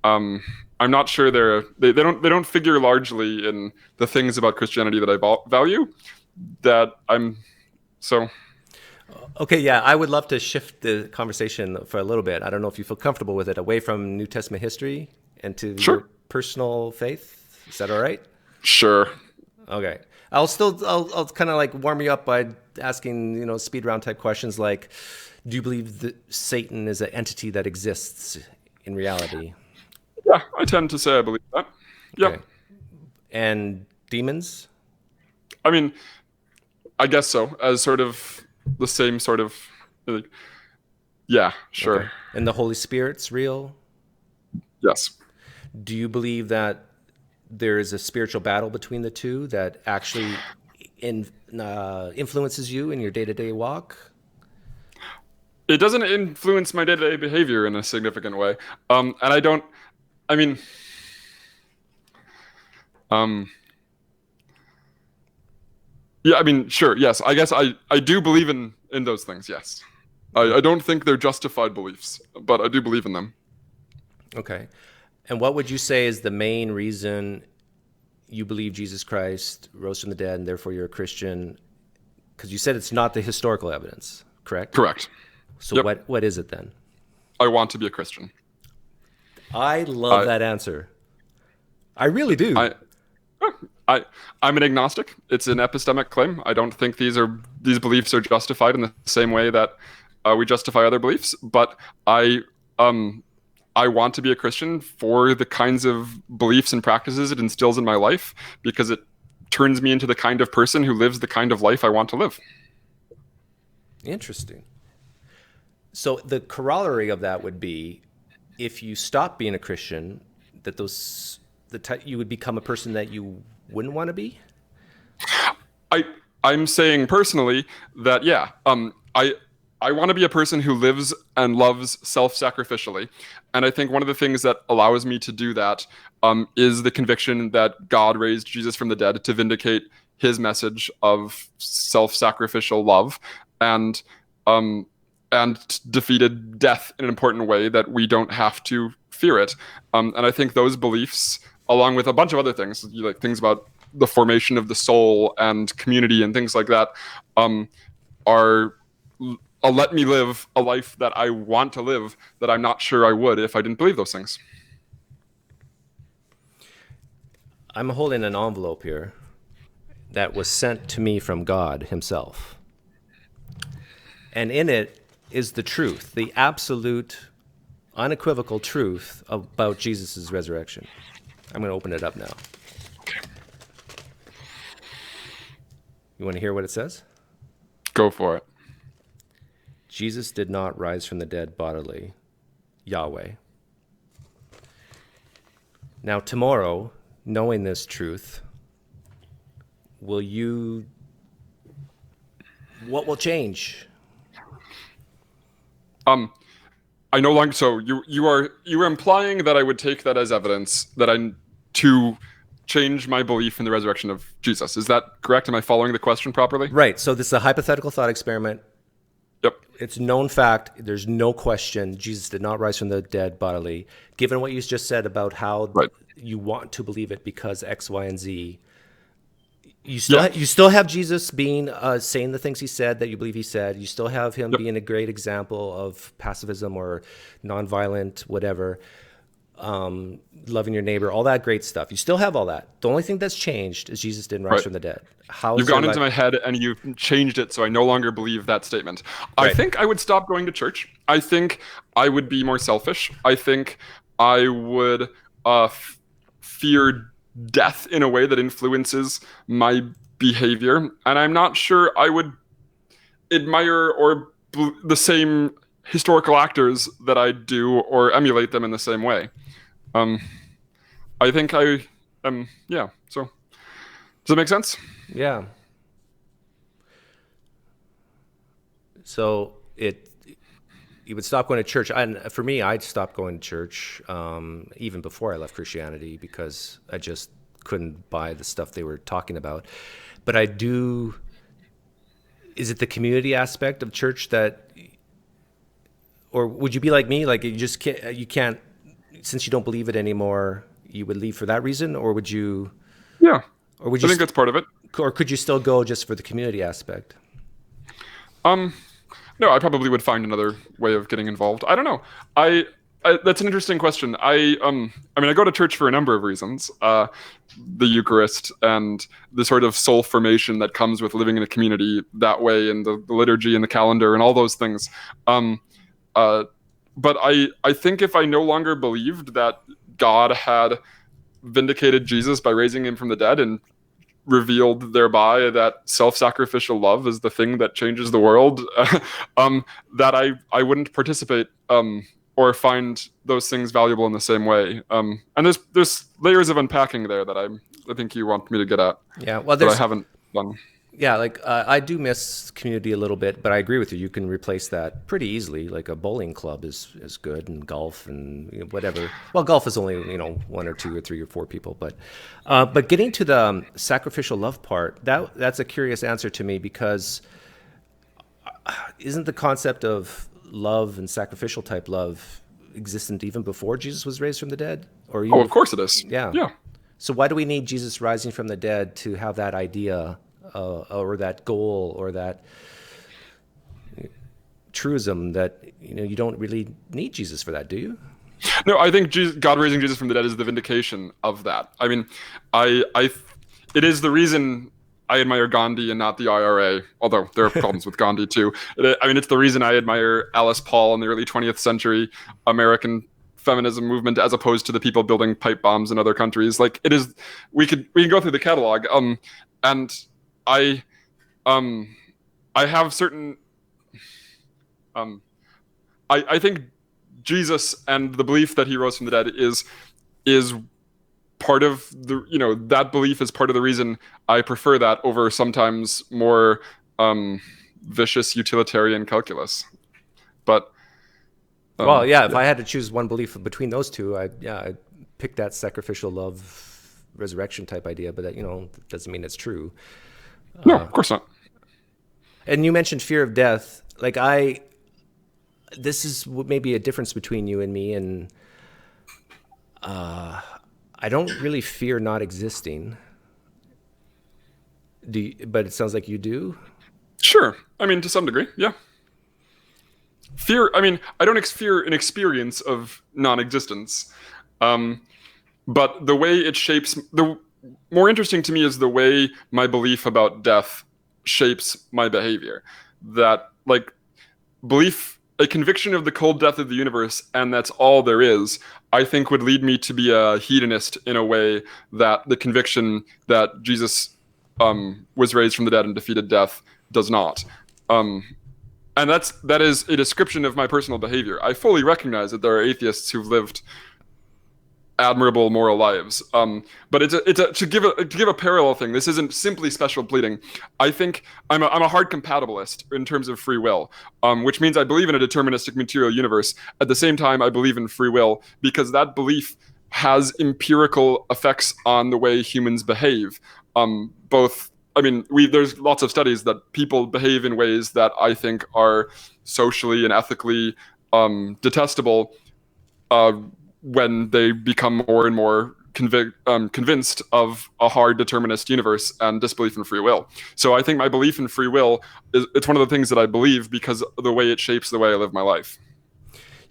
I'm not sure they don't figure largely in the things about Christianity that I value. Okay, yeah, I would love to shift the conversation for a little bit. I don't know if you feel comfortable with it, away from New Testament history and to your personal faith. Is that all right? Sure. Okay. I'll kind of like warm you up by asking, speed round type questions like, do you believe that Satan is an entity that exists in reality? Yeah, I tend to say I believe that. Yeah. Okay. And demons? I mean, I guess so. As sort of the same sort of, yeah, sure. Okay. And the Holy Spirit's real? Yes. Do you believe that there is a spiritual battle between the two that actually influences you in your day-to-day walk? It doesn't influence my day-to-day behavior in a significant way. And I don't. I mean, um, yeah. I mean, sure. Yes. I guess I do believe in those things. Yes. I don't think they're justified beliefs, but I do believe in them. Okay. And what would you say is the main reason you believe Jesus Christ rose from the dead and therefore you're a Christian? Because you said it's not the historical evidence, correct? Correct. So Yep. what is it then? I want to be a Christian. I love that answer. I really do. I'm an agnostic. It's an epistemic claim. I don't think these beliefs are justified in the same way that we justify other beliefs. But I want to be a Christian for the kinds of beliefs and practices it instills in my life, because it turns me into the kind of person who lives the kind of life I want to live. Interesting. So the corollary of that would be, if you stop being a Christian, that you would become a person that you wouldn't want to be? I'm saying personally that I want to be a person who lives and loves self-sacrificially, and I think one of the things that allows me to do that is the conviction that God raised Jesus from the dead to vindicate His message of self-sacrificial love, and defeated death in an important way that we don't have to fear it. And I think those beliefs, along with a bunch of other things, like things about the formation of the soul and community and things like that, are let me live a life that I want to live, that I'm not sure I would if I didn't believe those things. I'm holding an envelope here that was sent to me from God Himself. And in it is the truth, the absolute, unequivocal truth about Jesus' resurrection. I'm going to open it up now. Okay. You want to hear what it says? Go for it. Jesus did not rise from the dead bodily, Yahweh. Now tomorrow, knowing this truth, what will change? I no longer. So you are implying that I would take that as evidence that to change my belief in the resurrection of Jesus. Is that correct? Am I following the question properly? Right. So this is a hypothetical thought experiment. Yep. It's known fact. There's no question. Jesus did not rise from the dead bodily. Given what you just said about how you want to believe it because X, Y, and Z, you still have Jesus being saying the things He said that you believe He said. You still have Him being a great example of pacifism or nonviolent whatever, loving your neighbor, all that great stuff. You still have all that. The only thing that's changed is Jesus didn't rise from the dead. You've gone into my head and you've changed it, so I no longer believe that statement. Right. I think I would stop going to church. I think I would be more selfish. I think I would fear death in a way that influences my behavior, and I'm not sure I would admire the same historical actors that I do or emulate them in the same way. I think I am. Yeah. So, does that make sense? Yeah. So you would stop going to church. And for me, I'd stop going to church even before I left Christianity, because I just couldn't buy the stuff they were talking about. But I do. Is it the community aspect of church that, or would you be like me? Like you can't, since you don't believe it anymore, you would leave for that reason, or would you? Yeah. Or would you? I think that's part of it. Or could you still go just for the community aspect? No, I probably would find another way of getting involved. I don't know. I that's an interesting question. I go to church for a number of reasons. The Eucharist and the sort of soul formation that comes with living in a community that way, and the liturgy and the calendar and all those things. But I think if I no longer believed that God had vindicated Jesus by raising Him from the dead and revealed thereby that self-sacrificial love is the thing that changes the world, that I wouldn't participate or find those things valuable in the same way. And there's layers of unpacking there that I think you want me to get at. Yeah, well, that I haven't done. Yeah, like I do miss community a little bit, but I agree with you. You can replace that pretty easily. Like a bowling club is good, and golf and whatever. Well, golf is only one or two or three or four people, but getting to the sacrificial love part, that's a curious answer to me because isn't the concept of love and sacrificial type love existent even before Jesus was raised from the dead, or Oh, even of course it is. yeah? Yeah. So why do we need Jesus rising from the dead to have that idea or that goal or that truism that you don't really need Jesus for that, do you? No, I think God raising Jesus from the dead is the vindication of that. I mean, it is the reason I admire Gandhi and not the IRA, although there are problems with Gandhi too. I mean, it's the reason I admire Alice Paul in the early 20th century American feminism movement as opposed to the people building pipe bombs in other countries. Like it is, we can go through the catalog. And I, um, I have certain, um, I think Jesus and the belief that he rose from the dead is part of the that belief is part of the reason I prefer that over sometimes more vicious utilitarian calculus. But Well, yeah, if I had to choose one belief between those two, I'd pick that sacrificial love resurrection type idea, but that doesn't mean it's true. No, of course not. And you mentioned fear of death. Like this is maybe a difference between you and me, and I don't really fear not existing. But it sounds like you do. Sure. I mean, to some degree, yeah. Fear. I mean, I don't fear an experience of non-existence, but the way it shapes the more interesting to me is the way my belief about death shapes my behavior. That belief, a conviction of the cold death of the universe, and that's all there is, I think would lead me to be a hedonist in a way that the conviction that Jesus was raised from the dead and defeated death does not. And that is a description of my personal behavior. I fully recognize that there are atheists who've lived admirable moral lives. But to give a parallel thing. This isn't simply special pleading. I think I'm a hard compatibilist in terms of free will, which means I believe in a deterministic material universe. At the same time, I believe in free will because that belief has empirical effects on the way humans behave. There's lots of studies that people behave in ways that I think are socially and ethically detestable when they become more and more convinced of a hard determinist universe and disbelief in free will. So I think my belief in free will it's one of the things that I believe because of the way it shapes the way I live my life.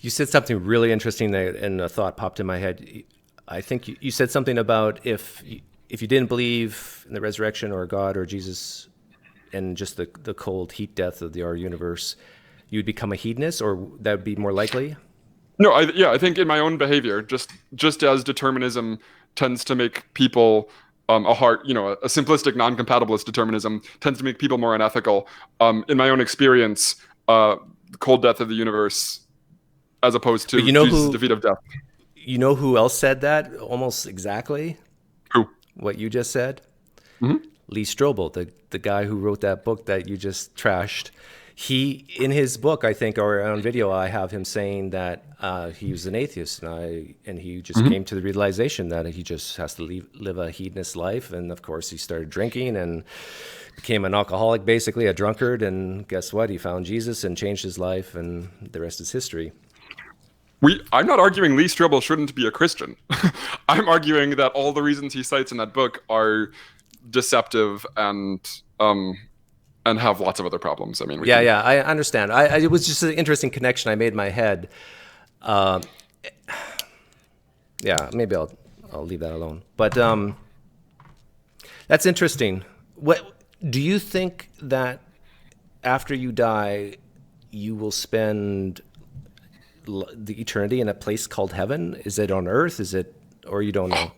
You said something really interesting there, and a thought popped in my head. I think you said something about if you didn't believe in the resurrection or God or Jesus and just the cold heat death of our universe, you'd become a hedonist, or that would be more likely? No, I think in my own behavior, just as determinism tends to make people a simplistic non-compatibilist determinism tends to make people more unethical. In my own experience, the cold death of the universe, as opposed to Jesus' defeat of death. You know who else said that almost exactly? Who? What you just said? Mm-hmm. Lee Strobel, the guy who wrote that book that you just trashed. He, in his book, I think, or on video, I have him saying that he was an atheist, and he just came to the realization that he just has to live a hedonist life. And of course, he started drinking and became an alcoholic, basically a drunkard. And guess what? He found Jesus and changed his life, and the rest is history. I'm not arguing Lee Strobel shouldn't be a Christian. I'm arguing that all the reasons he cites in that book are deceptive and have lots of other problems. I mean, I understand. It was just an interesting connection I made in my head. Maybe I'll leave that alone. But that's interesting. What do you think that after you die, you will spend the eternity in a place called heaven? Is it on earth? Is it, or you don't know?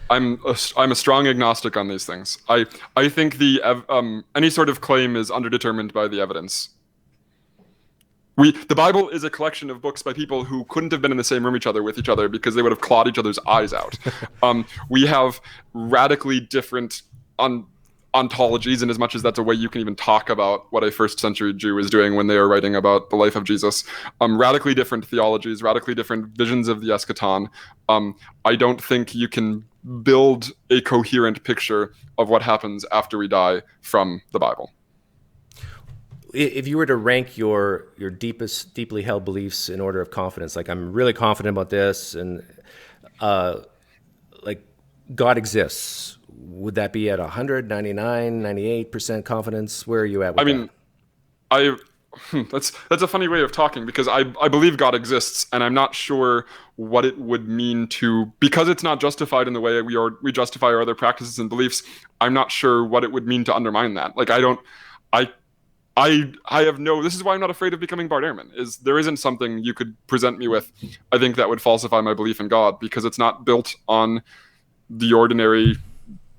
I'm a strong agnostic on these things. I think any sort of claim is underdetermined by the evidence. The Bible is a collection of books by people who couldn't have been in the same room with each other because they would have clawed each other's eyes out. We have radically different, ontologies, in as much as that's a way you can even talk about what a first century Jew is doing when they are writing about the life of Jesus. Radically different theologies, radically different visions of the eschaton. I don't think you can build a coherent picture of what happens after we die from the Bible. If you were to rank your deepest, deeply held beliefs in order of confidence, like I'm really confident about this, and like God exists, would that be at 100, 99, 98% confidence? Where are you at with that? That's a funny way of talking, because I believe God exists, and I'm not sure what it would mean to, because it's not justified in the way we justify our other practices and beliefs. I'm not sure what it would mean to undermine that. Like I have no. This is why I'm not afraid of becoming Bart Ehrman. Is there isn't something you could present me with, I think, that would falsify my belief in God, because it's not built on the ordinary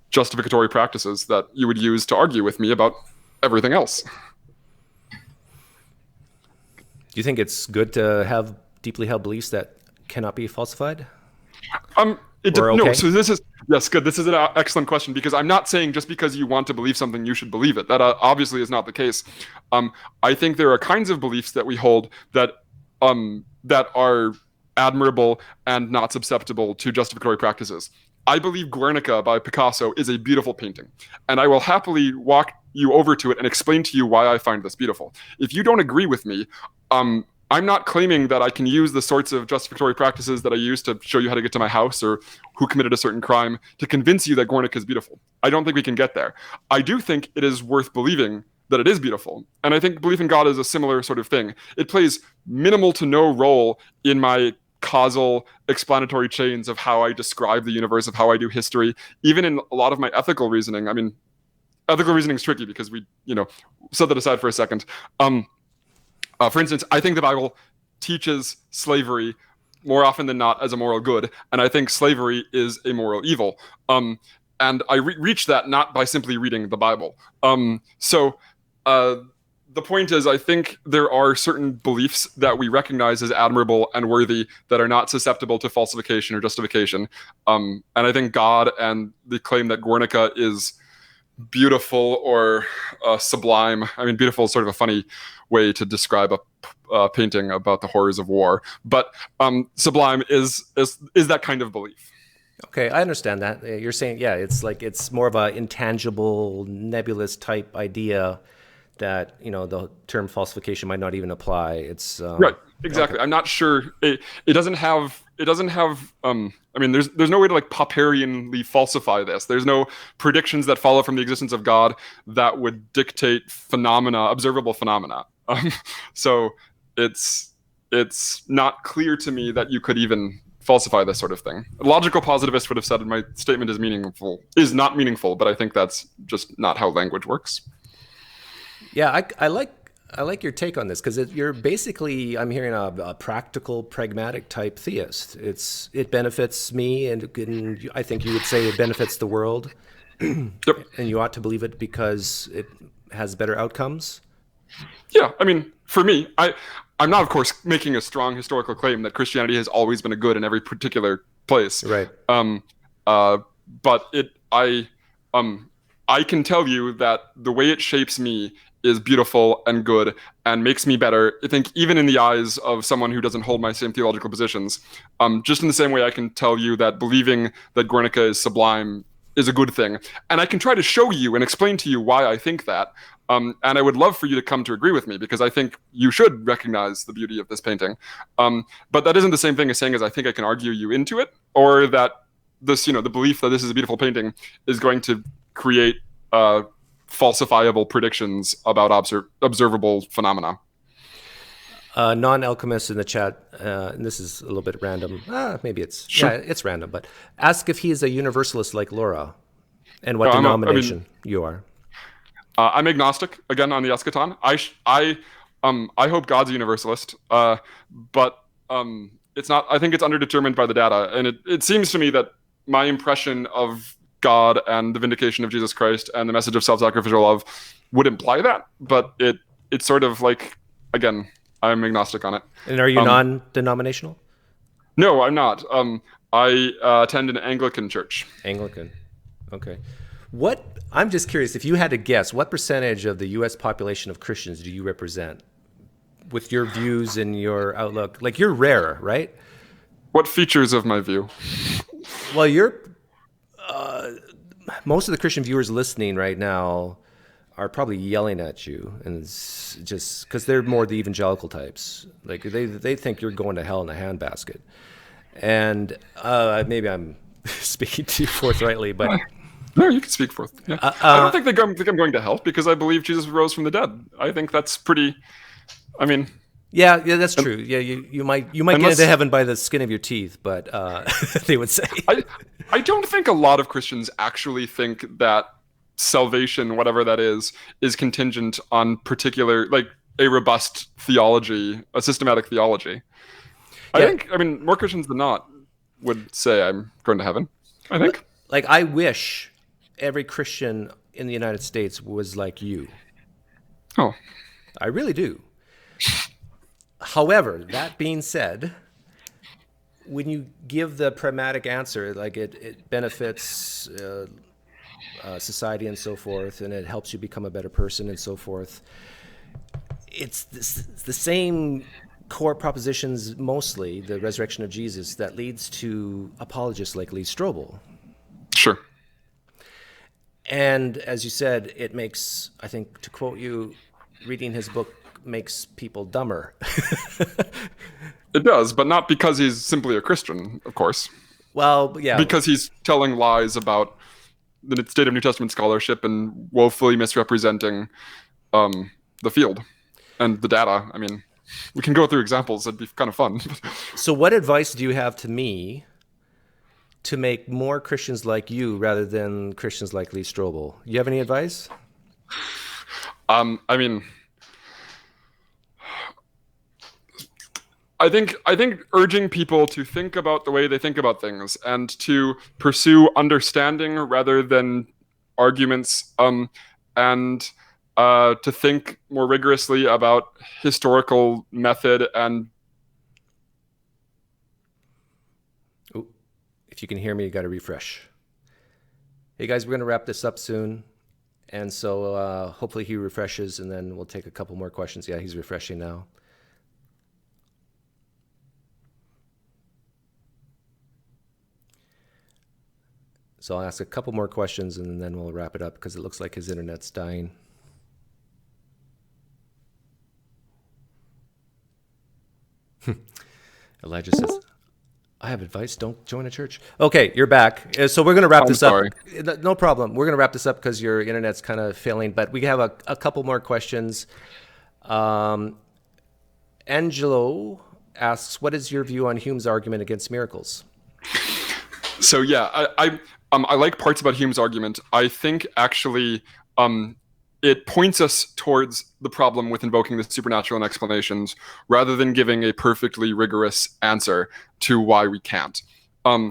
justificatory practices that you would use to argue with me about everything else. Do you think it's good to have deeply held beliefs that cannot be falsified? No. So this is good. This is an excellent question, because I'm not saying just because you want to believe something you should believe it. That obviously is not the case. I think there are kinds of beliefs that we hold that are admirable and not susceptible to justificatory practices. I believe Guernica by Picasso is a beautiful painting, and I will happily walk you over to it and explain to you why I find this beautiful. If you don't agree with me, I'm not claiming that I can use the sorts of justificatory practices that I use to show you how to get to my house or who committed a certain crime to convince you that Guernica is beautiful. I don't think we can get there. I do think it is worth believing that it is beautiful. And I think belief in God is a similar sort of thing. It plays minimal to no role in my causal explanatory chains of how I describe the universe, of how I do history, even in a lot of my ethical reasoning. I mean, ethical reasoning is tricky because we, set that aside for a second. For instance, I think the Bible teaches slavery more often than not as a moral good, and I think slavery is a moral evil. And I reach that not by simply reading the Bible. The point is, I think there are certain beliefs that we recognize as admirable and worthy that are not susceptible to falsification or justification. And I think God and the claim that Guernica is beautiful or sublime. I mean, beautiful is sort of a funny way to describe a painting about the horrors of war, but sublime is that kind of belief. Okay, I understand that. You're saying, yeah, it's more of a intangible, nebulous type idea that the term falsification might not even apply. It's right, exactly. Okay. I'm not sure it doesn't have. I mean, there's no way to like Popperianly falsify this. There's no predictions that follow from the existence of God that would dictate observable phenomena. So it's not clear to me that you could even falsify this sort of thing. A logical positivist would have said my statement is not meaningful, but I think that's just not how language works. Yeah, I like your take on this, because you're basically, I'm hearing a practical, pragmatic type theist. It benefits me, and I think you would say it benefits the world. Yep. And you ought to believe it because it has better outcomes. Yeah, I mean, for me, I'm not, of course, making a strong historical claim that Christianity has always been a good in every particular place. Right. But I can tell you that the way it shapes me is beautiful and good and makes me better, I think, even in the eyes of someone who doesn't hold my same theological positions. Just in the same way I can tell you that believing that Guernica is sublime is a good thing. And I can try to show you and explain to you why I think that. And I would love for you to come to agree with me, because I think you should recognize the beauty of this painting. But that isn't the same thing as saying I think I can argue you into it, or that this, the belief that this is a beautiful painting is going to create falsifiable predictions about observable phenomena. Non-alchemist in the chat, and this is a little bit random. Maybe it's sure. Yeah, it's random, but ask if he is a universalist like Laura, and what denomination you are. I'm agnostic, again, on the eschaton. I hope God's a universalist, but it's not. I think it's underdetermined by the data, and it seems to me that my impression of God and the vindication of Jesus Christ and the message of self-sacrificial love would imply that, but it's sort of like, again, I'm agnostic on it. And are you non-denominational? No, I'm not. I attend an Anglican church. Anglican. Okay. I'm just curious, if you had to guess, what percentage of the U.S. population of Christians do you represent with your views and your outlook? Like, you're rare, right? What features of my view? Well, most of the Christian viewers listening right now are probably yelling at you, and it's just because they're more the evangelical types. Like, they think you're going to hell in a handbasket. And maybe I'm speaking to you forthrightly, but No, you can speak forth. Yeah. I don't think I'm going to hell because I believe Jesus rose from the dead. I think that's pretty. I mean, yeah, that's true. Yeah, you might get into heaven by the skin of your teeth, but they would say. I don't think a lot of Christians actually think that salvation, whatever that is contingent on particular, like, a robust theology, a systematic theology. Yeah. I mean, more Christians than not would say I'm going to heaven, I think. Like, I wish every Christian in the United States was like you. Oh. I really do. However, that being said, when you give the pragmatic answer, like it benefits society and so forth, and it helps you become a better person and so forth, it's the same core propositions, mostly the resurrection of Jesus, that leads to apologists like Lee Strobel. Sure. And as you said, it makes, I think, to quote you, reading his book makes people dumber. It does, but not because he's simply a Christian, of course. Well, yeah. Because he's telling lies about the state of New Testament scholarship and woefully misrepresenting the field and the data. I mean, we can go through examples. That'd be kind of fun. So what advice do you have to me to make more Christians like you rather than Christians like Lee Strobel? You have any advice? I mean, I think urging people to think about the way they think about things and to pursue understanding rather than arguments, and to think more rigorously about historical method and. Ooh, if you can hear me, you got to refresh. Hey guys, we're going to wrap this up soon. And so hopefully he refreshes, and then we'll take a couple more questions. Yeah, he's refreshing now. So I'll ask a couple more questions, and then we'll wrap it up because it looks like his internet's dying. Elijah says, I have advice. Don't join a church. Okay, you're back. So we're going to wrap this up. No problem. We're going to wrap this up because your internet's kind of failing, but we have a couple more questions. Angelo asks, what is your view on Hume's argument against miracles? So yeah, I like parts about Hume's argument. I think actually it points us towards the problem with invoking the supernatural in explanations rather than giving a perfectly rigorous answer to why we can't. I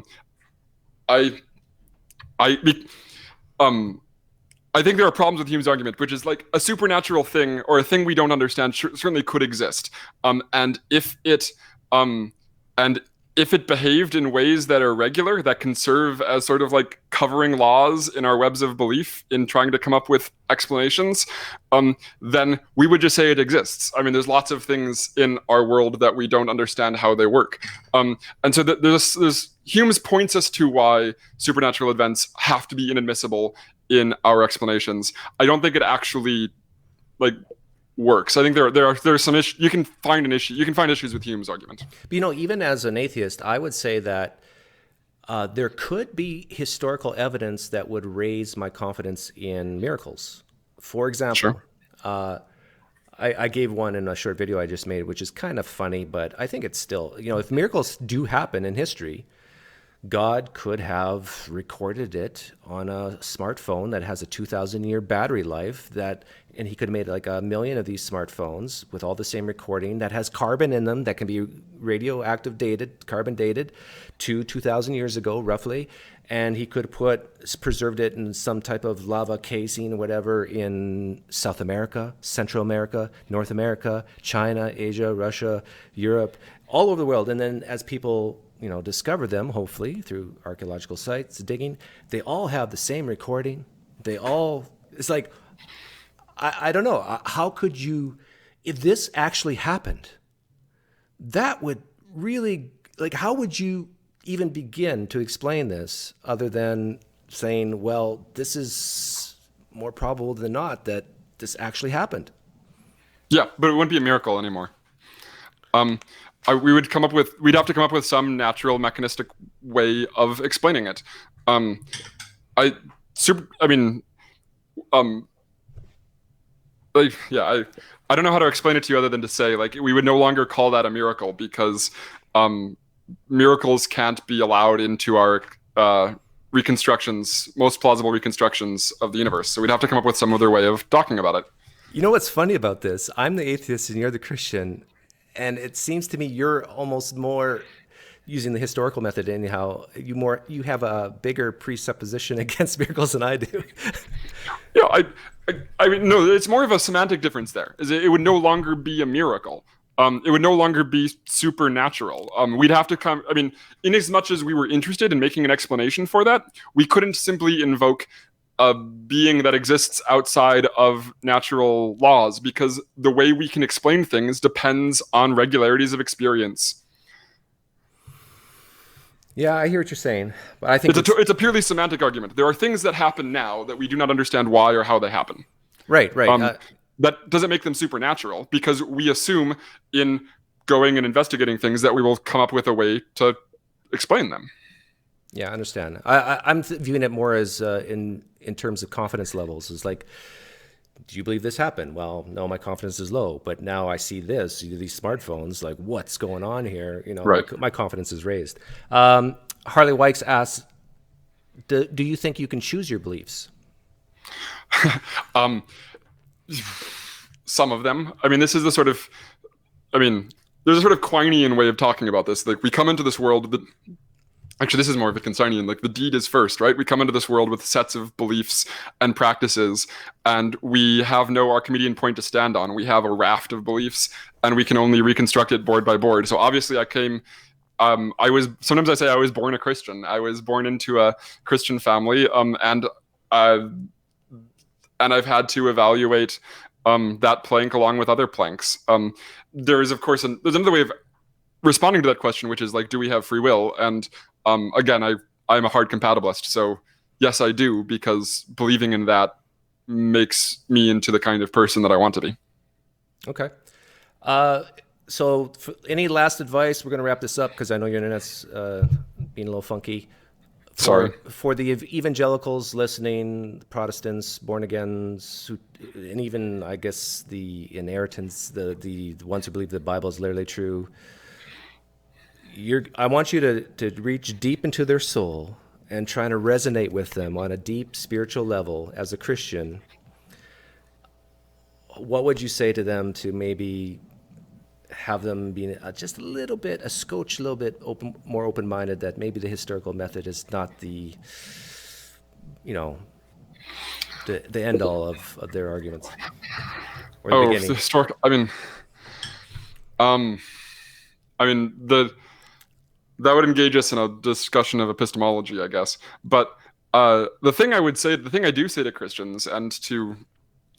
think there are problems with Hume's argument, which is like a supernatural thing or a thing we don't understand certainly could exist, and if it behaved in ways that are regular, that can serve as sort of like covering laws in our webs of belief in trying to come up with explanations, then we would just say it exists. I mean, there's lots of things in our world that we don't understand how they work. And so there's Hume's points us to why supernatural events have to be inadmissible in our explanations. I don't think it actually works. I think there's some issues. You can find issues with Hume's argument. But even as an atheist, I would say that there could be historical evidence that would raise my confidence in miracles. For example, sure. I gave one in a short video I just made, which is kind of funny, but I think it's still, if miracles do happen in history, God could have recorded it on a smartphone that has a 2,000-year battery life, and he could have made like 1 million of these smartphones with all the same recording that has carbon in them that can be radioactive dated, carbon dated to 2,000 years ago, roughly. And he could have preserved it in some type of lava casing or whatever in South America, Central America, North America, China, Asia, Russia, Europe, all over the world. And then as people discover them, hopefully through archaeological sites, digging, they all have the same recording, They all, it's like, I don't know. How could you, if this actually happened, that would really, like, how would you even begin to explain this other than saying, well, this is more probable than not that this actually happened? Yeah, but it wouldn't be a miracle anymore. Um, we'd have to come up with some natural mechanistic way of explaining it. Um, I mean, um, like, yeah, I don't know how to explain it to you other than to say, like, we would no longer call that a miracle because, um, miracles can't be allowed into our, most plausible reconstructions of the universe. So we'd have to come up with some other way of talking about it. You know what's funny about this? I'm the atheist and you're the Christian, and it seems to me you're almost more using the historical method anyhow. You have a bigger presupposition against miracles than I do. Yeah, I mean, no, it's more of a semantic difference there. It would no longer be a miracle. It would no longer be supernatural. We'd have to come. I mean, in as much as we were interested in making an explanation for that, we couldn't simply invoke a being that exists outside of natural laws because the way we can explain things depends on regularities of experience. Yeah, I hear what you're saying, but I think It's a purely semantic argument. There are things that happen now that we do not understand why or how they happen. right, right. That doesn't make them supernatural because we assume in going and investigating things that we will come up with a way to explain them. Yeah, I understand. I'm viewing it more as in terms of confidence levels. It's like, do you believe this happened? Well, no, my confidence is low. But now I see this, these smartphones. Like, what's going on here? Right. My confidence is raised. Harley Wykes asks, do you think you can choose your beliefs? Some of them. I mean, this is the sort of. I mean, there's a sort of Quinean way of talking about this. Like, we come into this world that. Actually, this is more of a Consignian. Like, the deed is first, right? We come into this world with sets of beliefs and practices, and we have no Archimedean point to stand on. We have a raft of beliefs, and we can only reconstruct it board by board. So obviously, sometimes I say I was born a Christian. I was born into a Christian family, and I've had to evaluate that plank along with other planks. There is, of course, there's another way of responding to that question, which is like, do we have free will? And again, I'm a hard compatibilist, so yes, I do, because believing in that makes me into the kind of person that I want to be. Okay. So any last advice? We're going to wrap this up because I know your internet's being a little funky. Sorry. For the evangelicals listening, Protestants, born-agains, and even, I guess, the inheritance, the ones who believe the Bible is literally true, I want you to reach deep into their soul and try to resonate with them on a deep spiritual level as a Christian. What would you say to them to maybe have them be just a little bit, a little bit more open-minded, that maybe the historical method is not the end all of their arguments? Or the beginning. The historical. That would engage us in a discussion of epistemology, I guess. But the thing I do say to Christians and to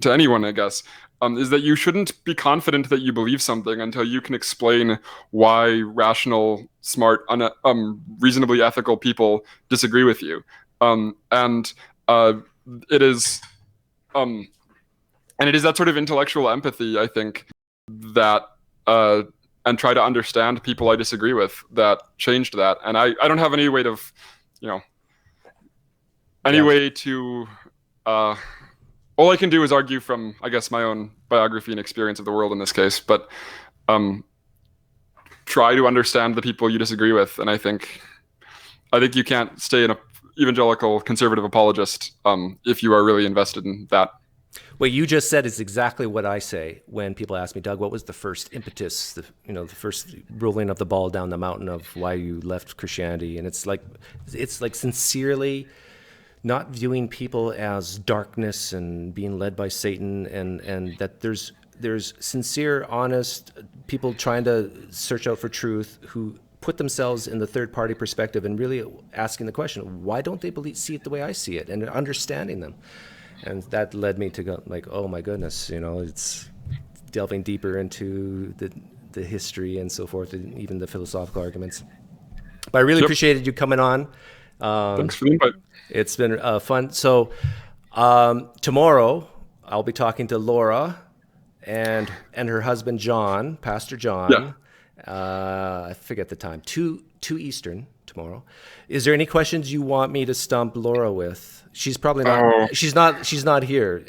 anyone, I guess, is that you shouldn't be confident that you believe something until you can explain why rational, smart, reasonably ethical people disagree with you. It is that sort of intellectual empathy, I think, that and try to understand people I disagree with that changed that. And I don't have any way to, way to. All I can do is argue from, I guess, my own biography and experience of the world in this case, but try to understand the people you disagree with. And I think you can't stay an evangelical conservative apologist if you are really invested in that. What you just said is exactly what I say when people ask me, Doug, what was the first impetus, the first rolling of the ball down the mountain of why you left Christianity? And it's like sincerely not viewing people as darkness and being led by Satan, and that there's sincere, honest people trying to search out for truth who put themselves in the third party perspective and really asking the question, why don't they see it the way I see it, and understanding them. And that led me to go like, oh my goodness, it's delving deeper into the history and so forth, and even the philosophical arguments. But I really appreciated you coming on. Thanks for the invite. It's been fun. So tomorrow I'll be talking to Laura and her husband John, Pastor John. I forget the time. 2 Eastern tomorrow. Is there any questions you want me to stump Laura with? She's probably not. She's not here,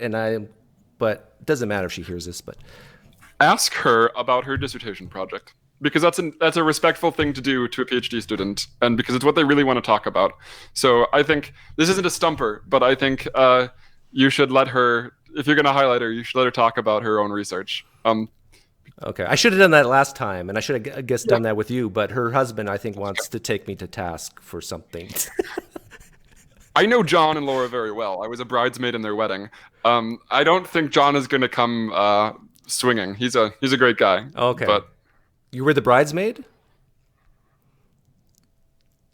but it doesn't matter if she hears this. But ask her about her dissertation project, because that's a respectful thing to do to a PhD student, and because it's what they really want to talk about. So I think this isn't a stumper, but I think you should let her, if you're going to highlight her, you should let her talk about her own research. Okay, I should have done that last time, and I should have, I guess, done that with you. But her husband, I think, wants to take me to task for something. I know John and Laura very well. I was a bridesmaid in their wedding. I don't think John is going to come swinging. He's a great guy. Okay. But you were the bridesmaid?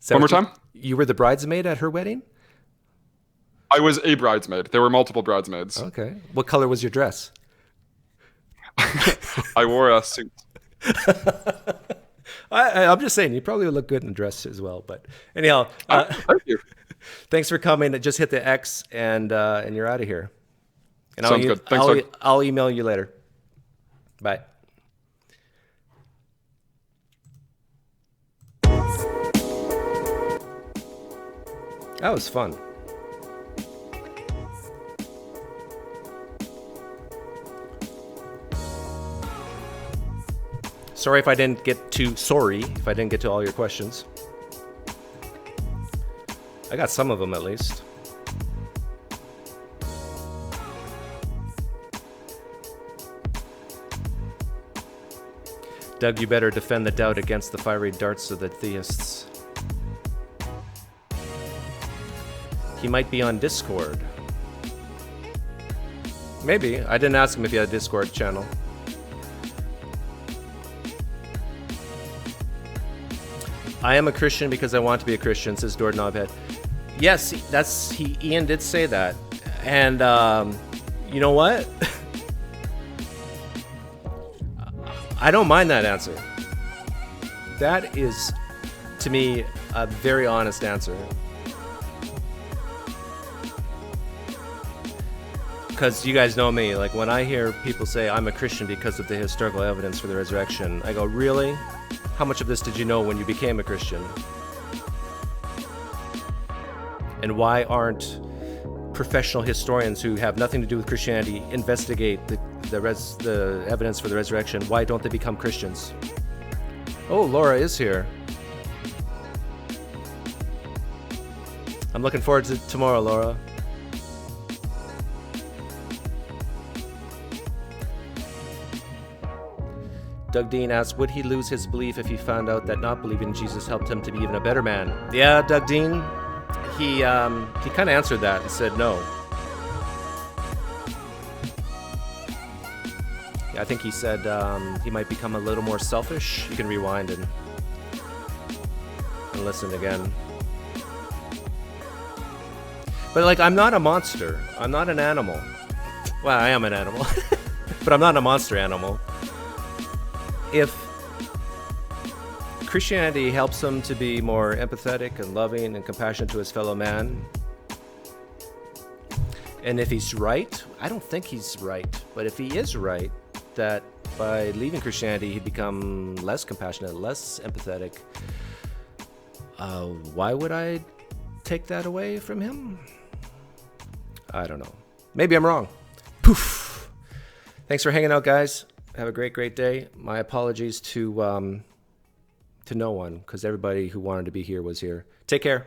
One more time? You were the bridesmaid at her wedding? I was a bridesmaid. There were multiple bridesmaids. Okay. What color was your dress? I wore a suit. I'm just saying, you probably would look good in a dress as well. But anyhow, thank you. Thanks for coming. Just hit the X and you're out of here. And Sounds good. Thanks, Doug. I'll email you later. Bye. That was fun. Sorry if I didn't get to all your questions. I got some of them at least. Doug, you better defend the doubt against the fiery darts of the theists. He might be on Discord. Maybe. I didn't ask him if he had a Discord channel. I am a Christian because I want to be a Christian, says Doorknobhead. Yes, Ian did say that. And you know what? I don't mind that answer. That is, to me, a very honest answer. Because you guys know me, like when I hear people say I'm a Christian because of the historical evidence for the resurrection, I go, really? How much of this did you know when you became a Christian? And why aren't professional historians who have nothing to do with Christianity investigate the evidence for the resurrection? Why don't they become Christians? Oh, Laura is here. I'm looking forward to tomorrow, Laura. Doug Dean asks, would he lose his belief if he found out that not believing in Jesus helped him to be even a better man? Yeah, Doug Dean, he kind of answered that and said no. Yeah, I think he said he might become a little more selfish. You can rewind and listen again. But like, I'm not a monster. I'm not an animal. Well, I am an animal, but I'm not a monster animal. If Christianity helps him to be more empathetic and loving and compassionate to his fellow man, and if he's right, I don't think he's right, but if he is right, that by leaving Christianity he'd become less compassionate, less empathetic, why would I take that away from him? I don't know. Maybe I'm wrong. Poof. Thanks for hanging out, guys. Have a great day. My apologies to no one, because everybody who wanted to be here was here. Take care.